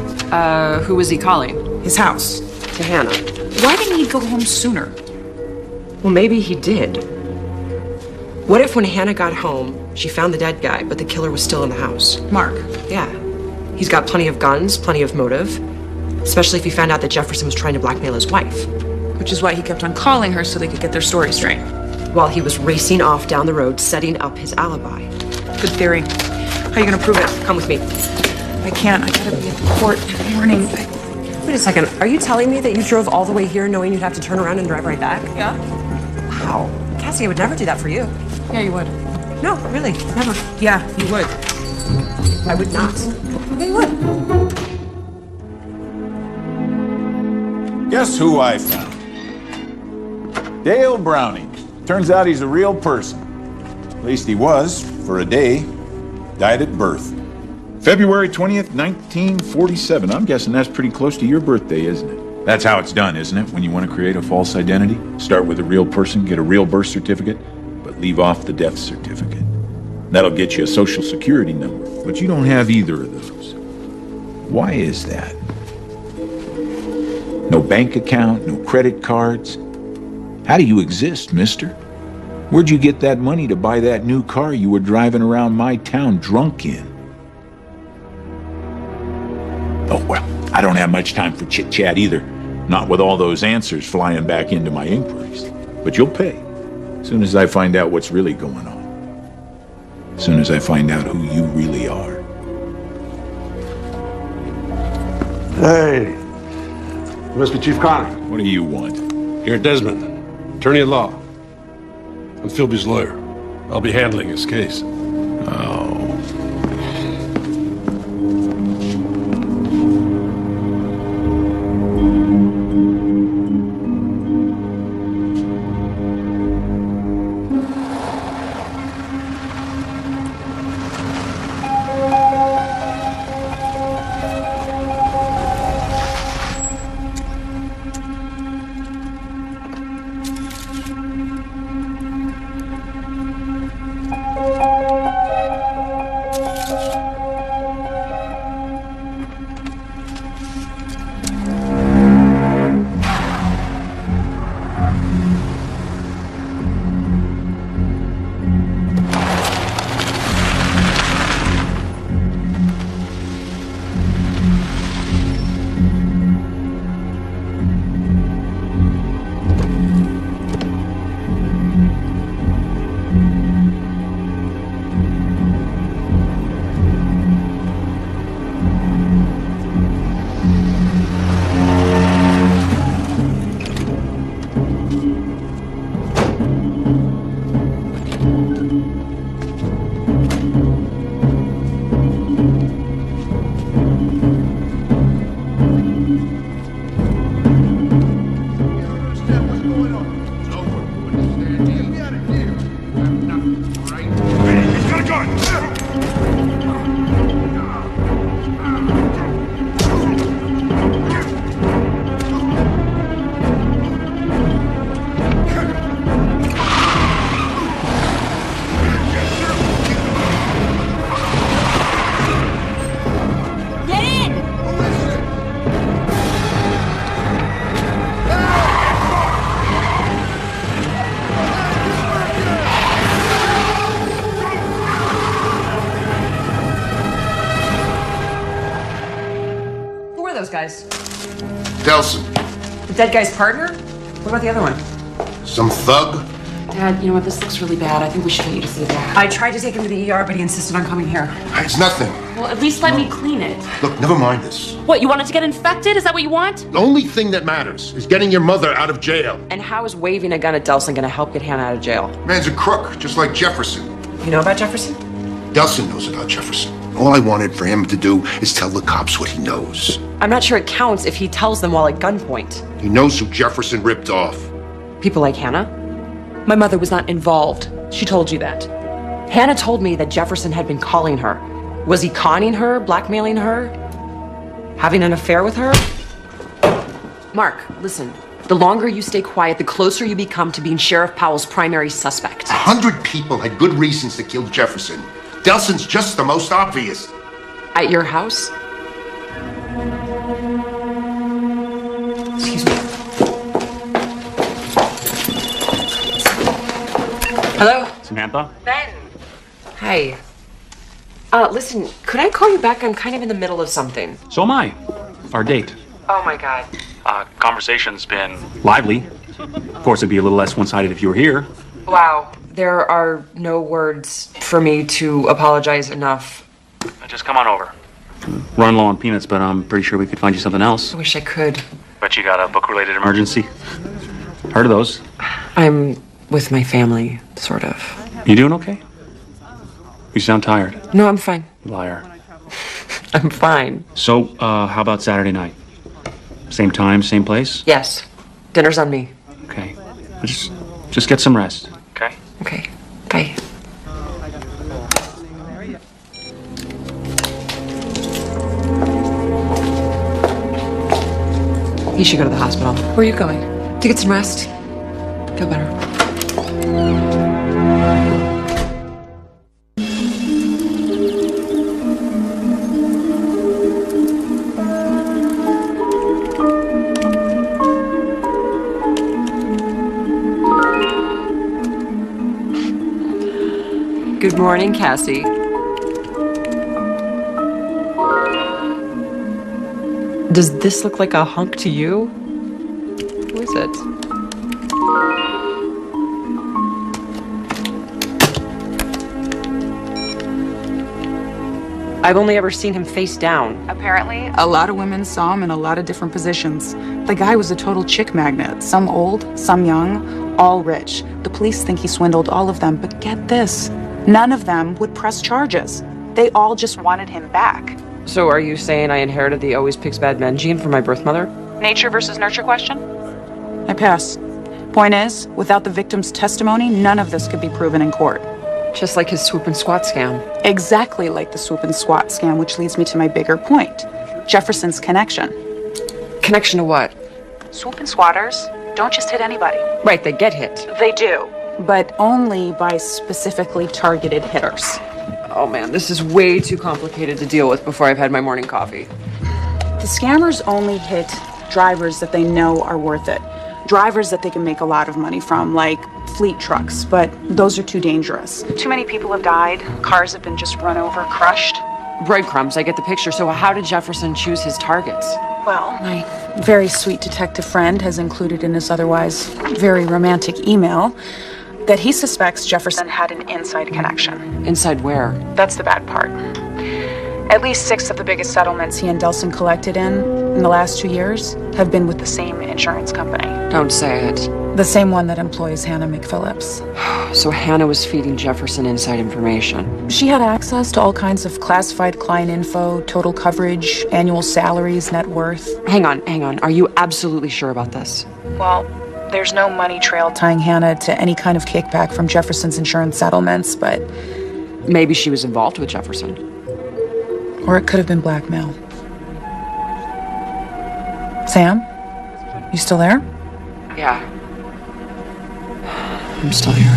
Who was he calling? His house. To Hannah. Why didn't he go home sooner? Well, maybe he did. What if when Hannah got home, she found the dead guy, but the killer was still in the house? Mark. Yeah. He's got plenty of guns, plenty of motive. Especially if he found out that Jefferson was trying to blackmail his wife. Which is why he kept on calling her so they could get their story straight. While he was racing off down the road, setting up his alibi. Good theory. How are you gonna prove it? Come with me. I can't. I gotta be at the court in the morning. Wait a second. Are you telling me that you drove all the way here knowing you'd have to turn around and drive right back? Yeah. Wow. Cassie, I would never do that for you. Yeah, you would. No, really, never. Yeah, you would. I would not. Yeah, you would. Guess who I found? Dale Browning. Turns out he's a real person. At least he was, for a day. Died at birth. February 20th, 1947. I'm guessing that's pretty close to your birthday, isn't it? That's how it's done, isn't it? When you want to create a false identity? Start with a real person, get a real birth certificate, but leave off the death certificate. That'll get you a social security number, but you don't have either of those. Why is that? No bank account, no credit cards. How do you exist, mister? Where'd you get that money to buy that new car you were driving around my town drunk in? Oh, well, I don't have much time for chit-chat either. Not with all those answers flying back into my inquiries. But you'll pay, as soon as I find out what's really going on. As soon as I find out who you really are. Hey, you must be Chief Connor. What do you want? Here, Desmond, attorney at law. I'm Philby's lawyer. I'll be handling his case. Oh. Guys. Delson. The dead guy's partner? What about the other one? Some thug? Dad, you know what? This looks really bad. I think we should get you to see a doctor. I tried to take him to the ER, but he insisted on coming here. It's nothing. Well, at least let me clean it. Look, never mind this. What, you wanted to get infected? Is that what you want? The only thing that matters is getting your mother out of jail. And how is waving a gun at Delson gonna help get Hannah out of jail? Man's a crook, just like Jefferson. You know about Jefferson? Delson knows about Jefferson. All I wanted for him to do is tell the cops what he knows. I'm not sure it counts if he tells them while at gunpoint. He knows who Jefferson ripped off. People like Hannah? My mother was not involved. She told you that. Hannah told me that Jefferson had been calling her. Was he conning her, blackmailing her, having an affair with her? Mark, listen. The longer you stay quiet, the closer you become to being Sheriff Powell's primary suspect. 100 people had good reasons to kill Jefferson. Delson's just the most obvious. At your house? Excuse me. Hello? Samantha? Ben. Hi. Listen, could I call you back? I'm kind of in the middle of something. So am I. Our date. Oh my God. Conversation's been lively. Of course, it'd be a little less one-sided if you were here. Wow. There are no words for me to apologize enough. Just come on over. Run low on peanuts, but I'm pretty sure we could find you something else. I wish I could. Bet you got a book-related emergency. Heard of those? I'm with my family, sort of. You doing okay? You sound tired. No, I'm fine. Liar. I'm fine. So, how about Saturday night? Same time, same place? Yes. Dinner's on me. Okay. Just get some rest. Okay? Okay. Bye. You should go to the hospital. Where are you going? To get some rest. Feel better. Good morning, Cassie. Does this look like a hunk to you? Who is it? I've only ever seen him face down. Apparently, a lot of women saw him in a lot of different positions. The guy was a total chick magnet. Some old, some young, all rich. The police think he swindled all of them, but get this. None of them would press charges. They all just wanted him back. So are you saying I inherited the always picks bad men gene from my birth mother? Nature versus nurture question? I pass. Point is, without the victim's testimony, none of this could be proven in court. Just like his swoop and squat scam. Exactly like the swoop and squat scam, which leads me to my bigger point. Jefferson's connection. Connection to what? Swoop and squatters don't just hit anybody. Right, they get hit. They do, but only by specifically targeted hitters. Oh man, this is way too complicated to deal with before I've had my morning coffee. The scammers only hit drivers that they know are worth it. Drivers that they can make a lot of money from, like fleet trucks, but those are too dangerous. Too many people have died. Cars have been just run over, crushed. Breadcrumbs, I get the picture. So how did Jefferson choose his targets? Well, my very sweet detective friend has included in his otherwise very romantic email that he suspects Jefferson had an inside connection. Inside where? That's the bad part. At least 6 of the biggest settlements he and Delson collected in the last 2 years have been with the same insurance company. Don't say it. The same one that employs Hannah McPhillips. So Hannah was feeding Jefferson inside information. She had access to all kinds of classified client info, total coverage, annual salaries, net worth. Hang on. Are you absolutely sure about this? Well, there's no money trail tying Hannah to any kind of kickback from Jefferson's insurance settlements, but... Maybe she was involved with Jefferson. Or it could have been blackmail. Sam? You still there? Yeah. I'm still here.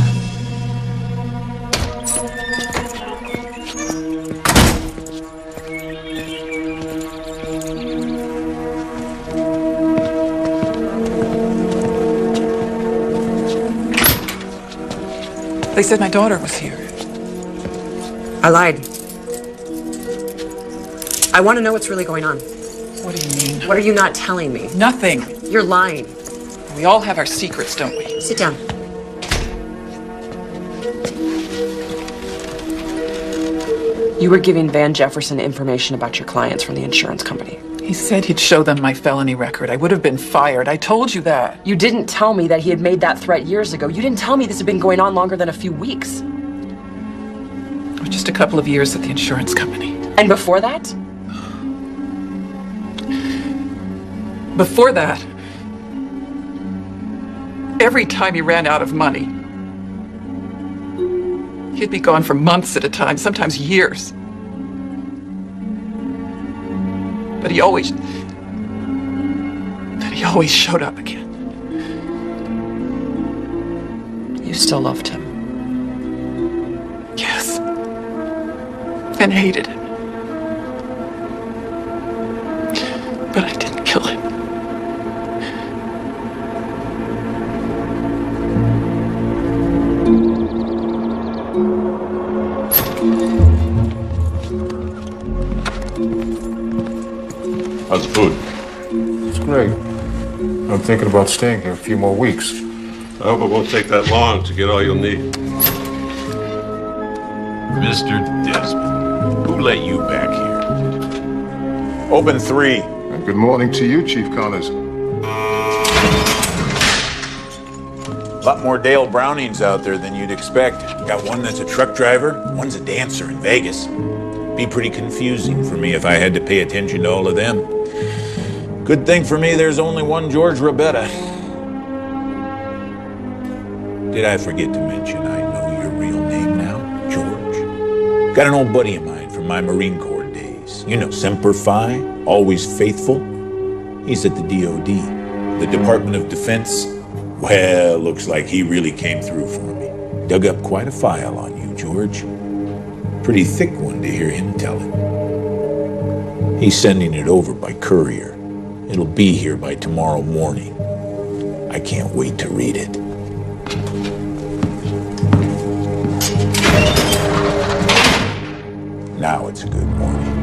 They said my daughter was here. I lied. I want to know what's really going on. What do you mean? What are you not telling me? Nothing. You're lying. We all have our secrets, don't we? Sit down. You were giving Van Jefferson information about your clients from the insurance company. He said he'd show them my felony record. I would have been fired. I told you that. You didn't tell me that he had made that threat years ago. You didn't tell me this had been going on longer than a few weeks. It was just a couple of years at the insurance company. And before that? Before that, every time he ran out of money, he'd be gone for months at a time, sometimes years. But he always showed up again. You still loved him? Yes. And hated him. But I didn't kill him. How's the food? It's great. I'm thinking about staying here a few more weeks. I hope it won't take that long to get all you'll need. Mr. Desmond, who let you back here? Open 3. And good morning to you, Chief Connors. A lot more Dale Brownings out there than you'd expect. Got one that's a truck driver, one's a dancer in Vegas. Be pretty confusing for me if I had to pay attention to all of them. Good thing for me there's only one George Rabetta. Did I forget to mention I know your real name now? George. Got an old buddy of mine from my Marine Corps days. You know, Semper Fi, always faithful. He's at the DOD, the Department of Defense. Well, looks like he really came through for me. Dug up quite a file on you, George. Pretty thick one to hear him tell it. He's sending it over by courier. It'll be here by tomorrow morning. I can't wait to read it. Now it's a good morning.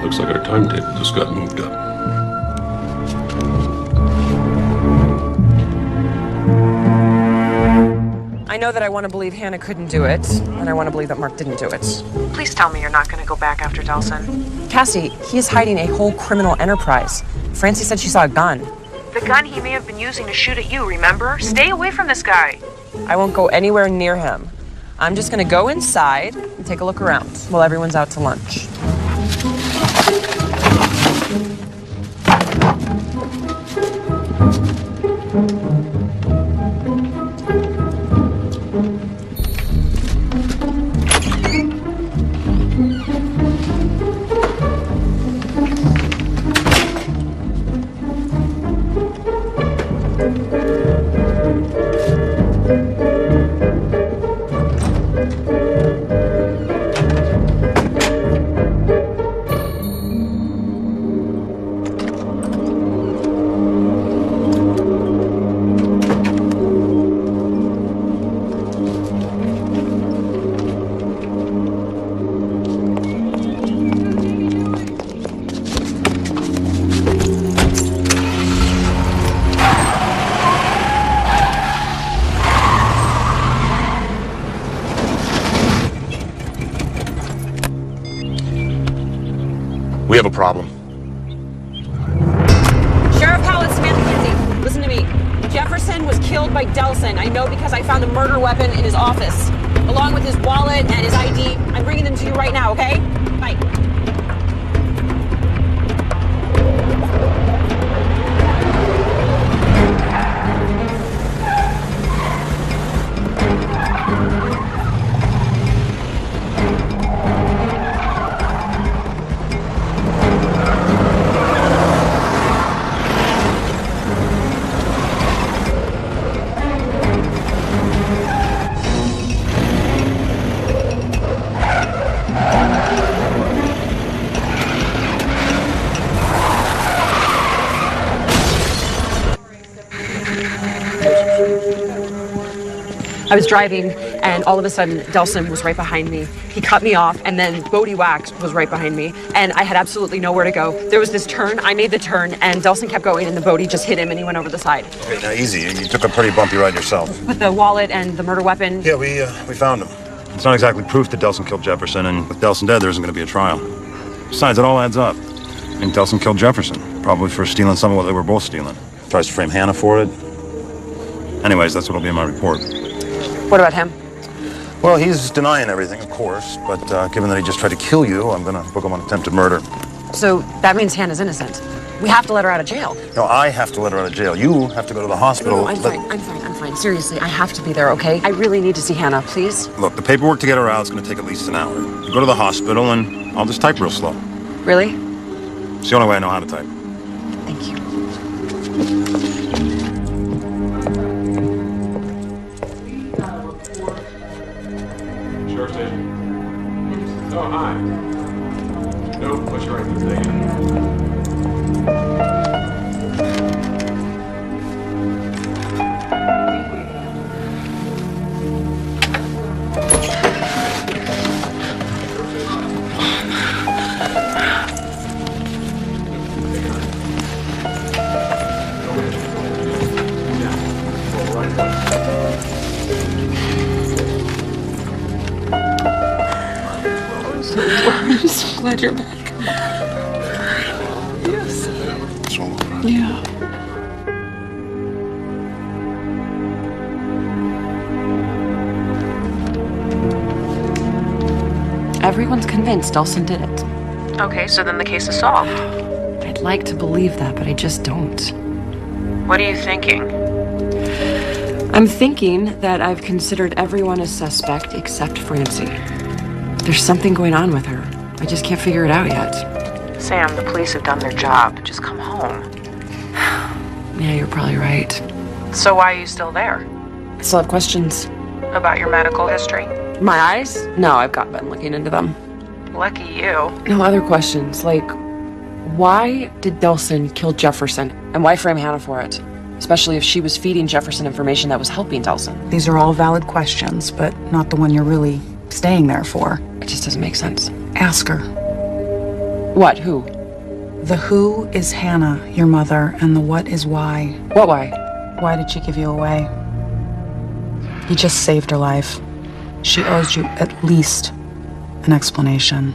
Looks like our timetable just got moved up. I know that I want to believe Hannah couldn't do it, and I want to believe that Mark didn't do it. Please tell me you're not going to go back after Delson. Cassie, he is hiding a whole criminal enterprise. Francie said she saw a gun. The gun he may have been using to shoot at you, remember? Stay away from this guy. I won't go anywhere near him. I'm just going to go inside and take a look around while everyone's out to lunch. We have a problem. Sheriff Howlett, Samantha Kinsey, listen to me. Jefferson was killed by Delson. I know because I found a murder weapon in his office, along with his wallet and his ID. I'm bringing them to you right now, okay? Bye. I was driving, and all of a sudden, Delson was right behind me. He cut me off, and then Bodie Wax was right behind me, and I had absolutely nowhere to go. There was this turn, I made the turn, and Delson kept going, and the Bodie just hit him, and he went over the side. Okay, now easy. You took a pretty bumpy ride yourself. But the wallet and the murder weapon... Yeah, we found him. It's not exactly proof that Delson killed Jefferson, and with Delson dead, there isn't going to be a trial. Besides, it all adds up. I mean, Delson killed Jefferson, probably for stealing some of what they were both stealing. Tries to frame Hannah for it. Anyways, that's what'll be in my report. What about him? Well, he's denying everything, of course, but given that he just tried to kill you, I'm gonna book him on attempted murder. So that means Hannah's innocent. We have to let her out of jail. No, I have to let her out of jail. You have to go to the hospital. No, I'm fine. Seriously, I have to be there, okay? I really need to see Hannah, please. Look, the paperwork to get her out is gonna take at least an hour. You go to the hospital, and I'll just type real slow. Really? It's the only way I know how to type. Thank you. Sheriff Station. Oh, hi. No, push right to the I'm so glad you're back. Yes. It's all over. Yeah. Everyone's convinced Delson did it. Okay, so then the case is solved. I'd like to believe that, but I just don't. What are you thinking? I'm thinking that I've considered everyone a suspect except Francie. There's something going on with her. I just can't figure it out yet. Sam, the police have done their job. Just come home. Yeah, you're probably right. So why are you still there? I still have questions. About your medical history? My eyes? No, I've been looking into them. Lucky you. No, other questions, like, why did Delson kill Jefferson? And why frame Hannah for it? Especially if she was feeding Jefferson information that was helping Delson. These are all valid questions, but not the one you're really staying there for. It just doesn't make sense. Ask her. What? Who? The who is Hannah, your mother, and the what is why. What why? Why did she give you away? You just saved her life. She owes you at least an explanation.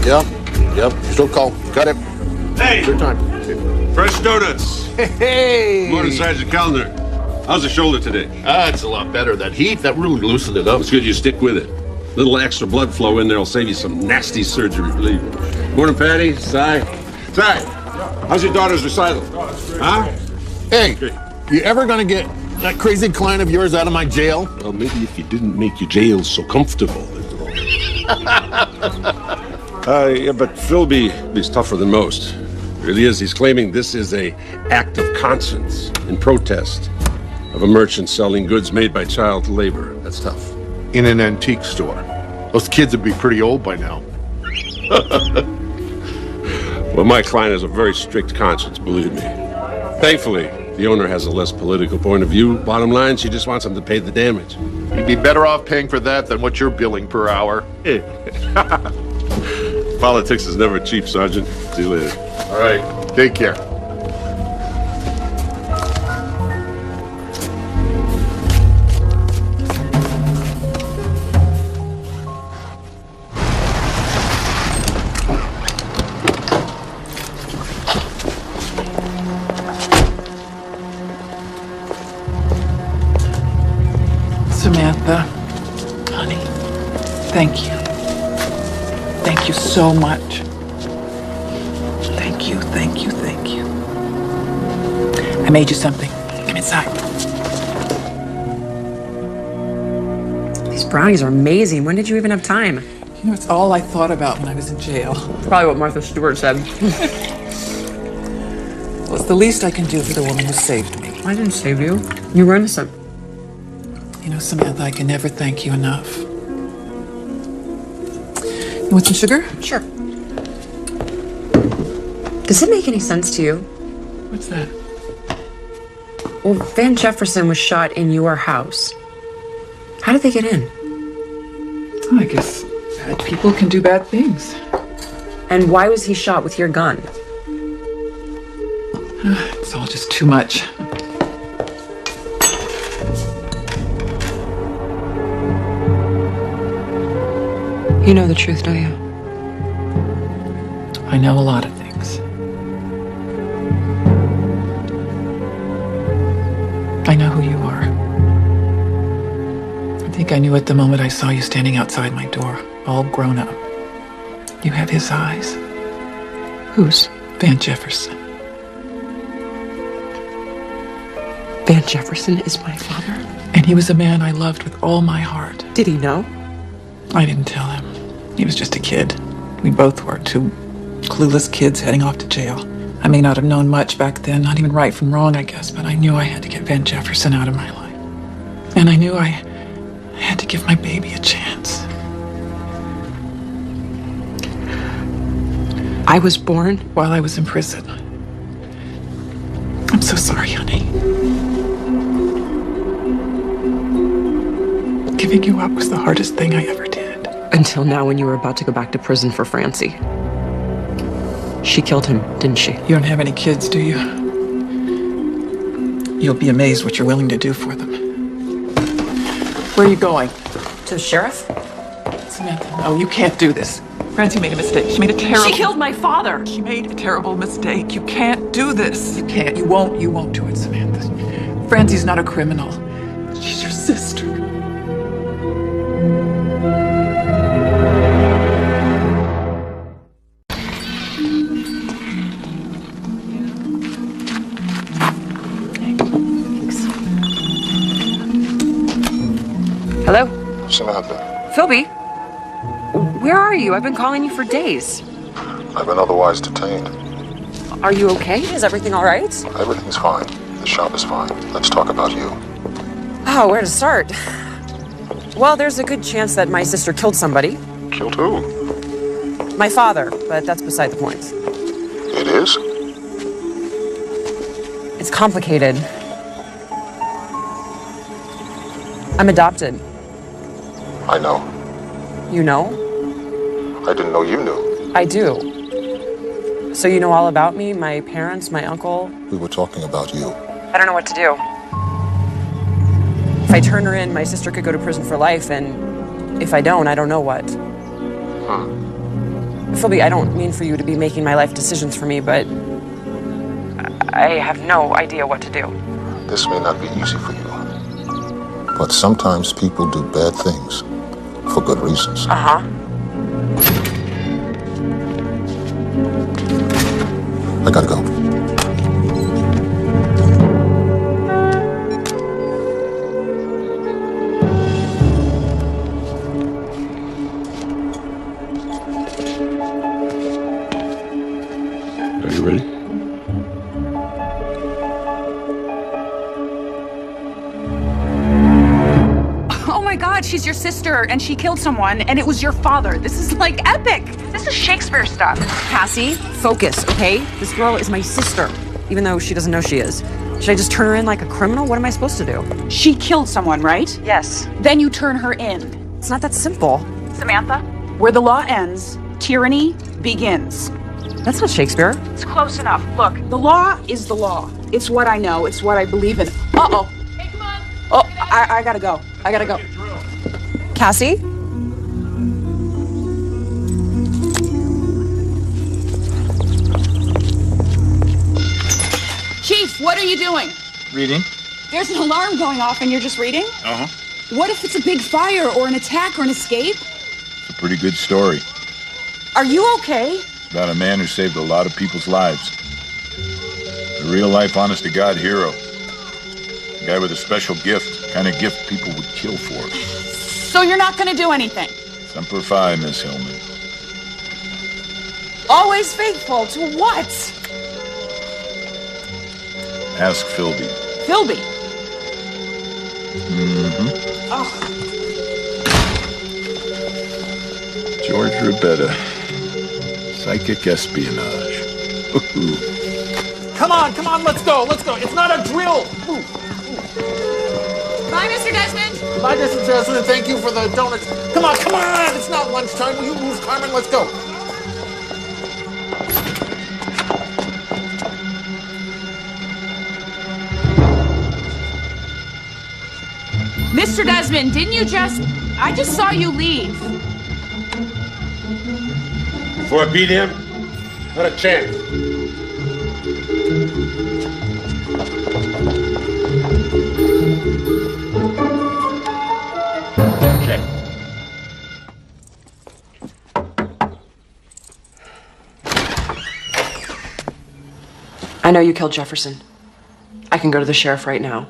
Yep, still call. Got it. Hey! Good time. Fresh donuts. Hey! Morning, Sergeant Kellner. How's the shoulder today? It's a lot better. That heat, that really loosened it up. It's good you stick with it. Little extra blood flow in there will save you some nasty surgery, believe me. Morning, Patty. Si. How's your daughter's recital? Huh? Hey, you ever gonna get that crazy client of yours out of my jail? Well, maybe if you didn't make your jail so comfortable. Yeah, but Philby's tougher than most. Really is. He's claiming this is a act of conscience in protest of a merchant selling goods made by child labor. That's tough. In an antique store. Those kids would be pretty old by now. Well, my client has a very strict conscience, believe me. Thankfully, the owner has a less political point of view. Bottom line, she just wants him to pay the damage. You'd be better off paying for that than what you're billing per hour. Hey. Politics is never cheap, Sergeant. See you later. All right, take care. Thank you. Thank you so much. Thank you, thank you, thank you. I made you something. Come inside. These brownies are amazing. When did you even have time? You know, it's all I thought about when I was in jail. Probably what Martha Stewart said. Well, it's the least I can do for the woman who saved me. I didn't save you. You were innocent. You know, Samantha, I can never thank you enough. You want some sugar? Sure. Does it make any sense to you? What's that? Well, Van Jefferson was shot in your house. How did they get in? I guess bad people can do bad things. And why was he shot with your gun? It's all just too much. You know the truth, don't you? I know a lot of things. I know who you are. I think I knew it the moment I saw you standing outside my door, all grown up. You have his eyes. Whose? Van Jefferson. Van Jefferson is my father? And he was a man I loved with all my heart. Did he know? I didn't tell him. He was just a kid. We both were two clueless kids heading off to jail. I may not have known much back then, not even right from wrong, I guess, but I knew I had to get Van Jefferson out of my life. And I knew I had to give my baby a chance. I was born while I was in prison. I'm so sorry, honey. Giving you up was the hardest thing I ever did. Until now, when you were about to go back to prison for Francie. She killed him, didn't she? You don't have any kids, do you? You'll be amazed what you're willing to do for them. Where are you going? To the sheriff? Samantha, no, you can't do this. Francie made a mistake. She made a terrible... She killed my father! She made a terrible mistake. You can't do this. You can't. You won't do it, Samantha. Francie's not a criminal. She's your sister. Hello? Samantha, Philby? Where are you? I've been calling you for days. I've been otherwise detained. Are you okay? Is everything all right? Everything's fine. The shop is fine. Let's talk about you. Oh, where to start? Well, there's a good chance that my sister killed somebody. Killed who? My father, but that's beside the point. It is? It's complicated. I'm adopted. I know. You know? I didn't know you knew. I do. So you know all about me, my parents, my uncle? We were talking about you. I don't know what to do. If I turn her in, my sister could go to prison for life, and if I don't know what. Philby, I don't mean for you to be making my life decisions for me, but I have no idea what to do. This may not be easy for you, but sometimes people do bad things for good reasons. Uh-huh. I gotta go. Are you ready? Oh my God, she's your sister, and she killed someone, and it was your father. This is like epic. This is Shakespeare stuff. Cassie, focus, okay? This girl is my sister, even though she doesn't know she is. Should I just turn her in like a criminal? What am I supposed to do? She killed someone, right? Yes. Then you turn her in. It's not that simple. Samantha, where the law ends, tyranny begins. That's not Shakespeare. It's close enough. Look, the law is the law. It's what I know. It's what I believe in. Uh-oh. Hey, come on. Oh, I gotta go. I gotta go. Cassie? Chief, what are you doing? Reading. There's an alarm going off and you're just reading? Uh-huh. What if it's a big fire or an attack or an escape? It's a pretty good story. Are you okay? About a man who saved a lot of people's lives. A real-life, honest-to-God hero. A guy with a special gift. Kind of gift people would kill for. So you're not gonna do anything? Semper Fi, Miss Hillman. Always faithful to what? Ask Philby. Philby? Mm-hmm. Oh. George Ribetta. Psychic espionage. Come on, let's go. It's not a drill. Bye, Mr. Desmond. Goodbye, Mr. Desmond. Thank you for the donuts. Come on. It's not lunchtime. Will you move, Carmen? Let's go. Mr. Desmond, didn't you I just saw you leave. Before I beat him, not a chance. Okay. I know you killed Jefferson. I can go to the sheriff right now.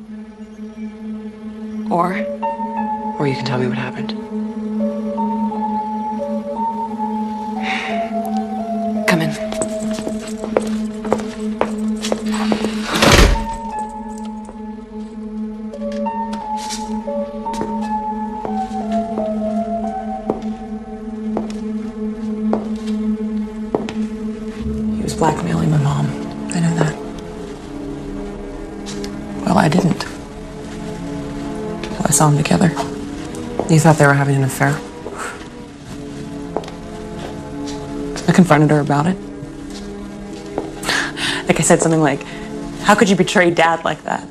Or you can tell me what happened. Come in. He was blackmailing my mom. I know that. Well, I didn't. I saw them together. You thought they were having an affair? I confronted her about it. Like I said something like, how could you betray Dad like that?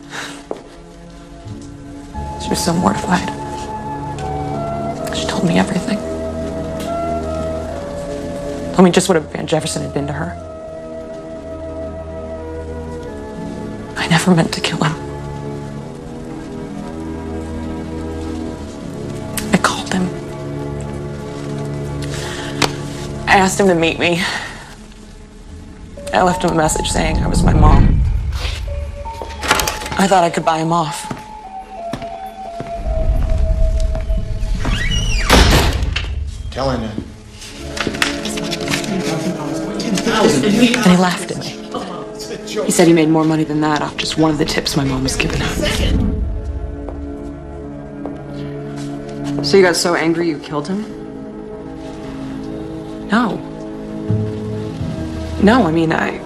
She was so mortified. She told me everything. Told me just what Van Jefferson had been to her. I never meant to kill him. I asked him to meet me. I left him a message saying I was my mom. I thought I could buy him off. Telling him. And he laughed at me. He said he made more money than that off just one of the tips my mom was giving him. So you got so angry you killed him? No, I mean, I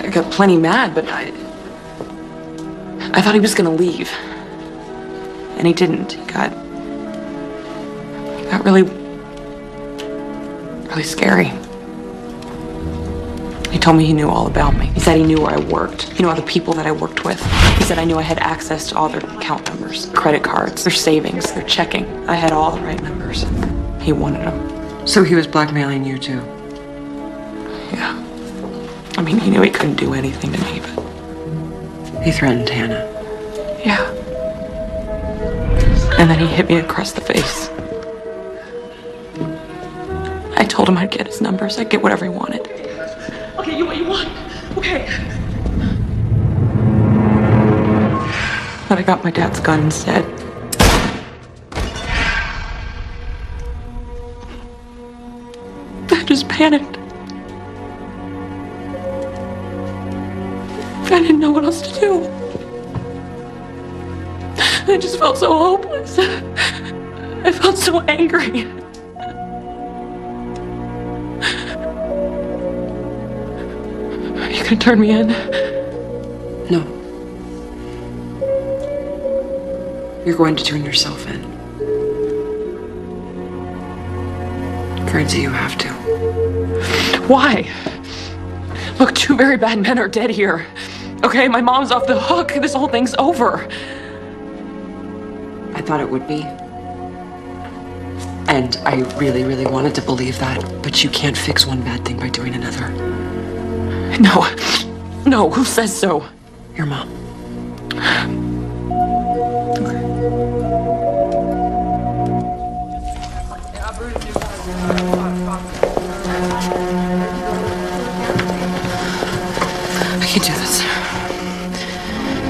got plenty mad, but I thought he was gonna leave. And he didn't. He got really scary. He told me he knew all about me. He said he knew where I worked. He knew all the people that I worked with. He said I knew I had access to all their account numbers, credit cards, their savings, their checking. I had all the right numbers. He wanted them. So he was blackmailing you too? Yeah. I mean, he knew he couldn't do anything to me, but... He threatened Hannah. Yeah. And then he hit me across the face. I told him I'd get his numbers. I'd get whatever he wanted. Okay, you what you want. Okay. But I got my dad's gun instead. I just panicked. I didn't know what else to do. I just felt so hopeless. I felt so angry. Are you gonna turn me in? No. You're going to turn yourself in. Guarantee you have to. Why? Look, two very bad men are dead here. Okay, my mom's off the hook. This whole thing's over. I thought it would be. And I really, really wanted to believe that. But you can't fix one bad thing by doing another. No, who says so? Your mom. I can't do this.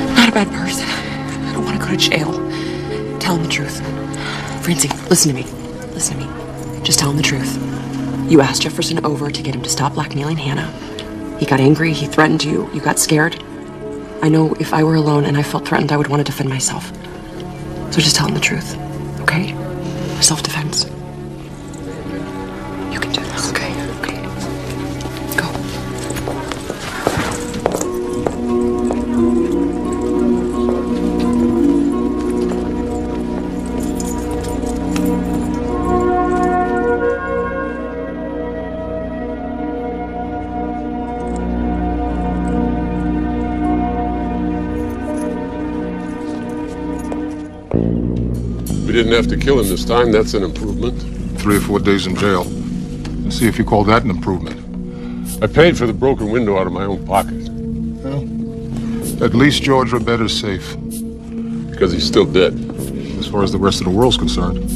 I'm not a bad person. I don't want to go to jail. Tell him the truth. Francie, listen to me. Listen to me. Just tell him the truth. You asked Jefferson over to get him to stop blackmailing Hannah. He got angry, he threatened you, you got scared. I know if I were alone and I felt threatened, I would want to defend myself. So just tell him the truth, okay? Self-defense. You can do this, okay? Okay. Go. We didn't have to kill him this time. That's an improvement. 3 or 4 days in jail. Let's see if you call that an improvement. I paid for the broken window out of my own pocket. Well, at least George Roberta's safe. Because he's still dead. As far as the rest of the world's concerned.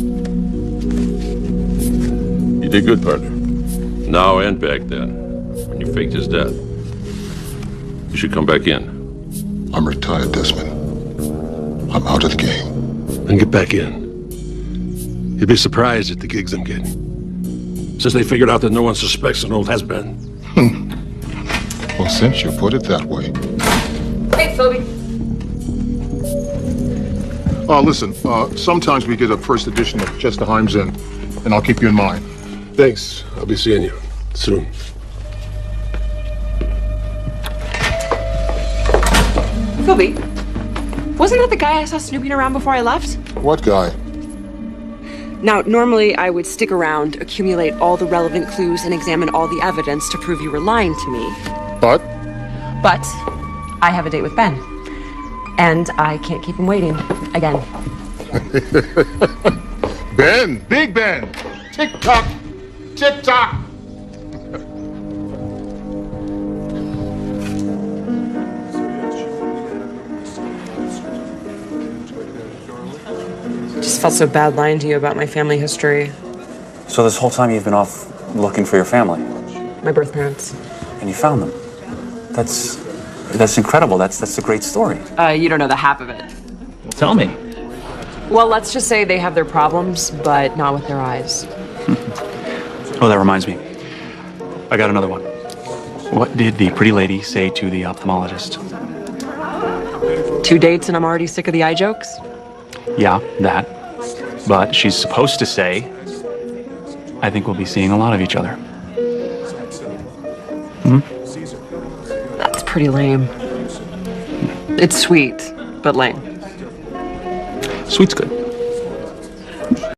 You did good, partner. Now and back then, when you faked his death. You should come back in. I'm retired, Desmond. I'm out of the game. Then get back in. You'd be surprised at the gigs I'm getting. Since they figured out that no one suspects an old has-been. Well, since you put it that way. Hey, Phoebe. Listen, sometimes we get a first edition of Chester Himes in, and I'll keep you in mind. Thanks. I'll be seeing you soon. Phoebe, wasn't that the guy I saw snooping around before I left? What guy? Now, normally I would stick around, accumulate all the relevant clues, and examine all the evidence to prove you were lying to me. But I have a date with Ben. And I can't keep him waiting. Again. Ben! Big Ben! Tick-tock! Tick-tock! Just felt so bad lying to you about my family history. So this whole time you've been off looking for your family? My birth parents. And you found them? That's incredible. That's a great story. You don't know the half of it. Tell me. Well, let's just say they have their problems, but not with their eyes. Oh, that reminds me. I got another one. What did the pretty lady say to the ophthalmologist? 2 dates and I'm already sick of the eye jokes? Yeah, that. But she's supposed to say, I think we'll be seeing a lot of each other. Hmm? That's pretty lame. It's sweet, but lame. Sweet's good.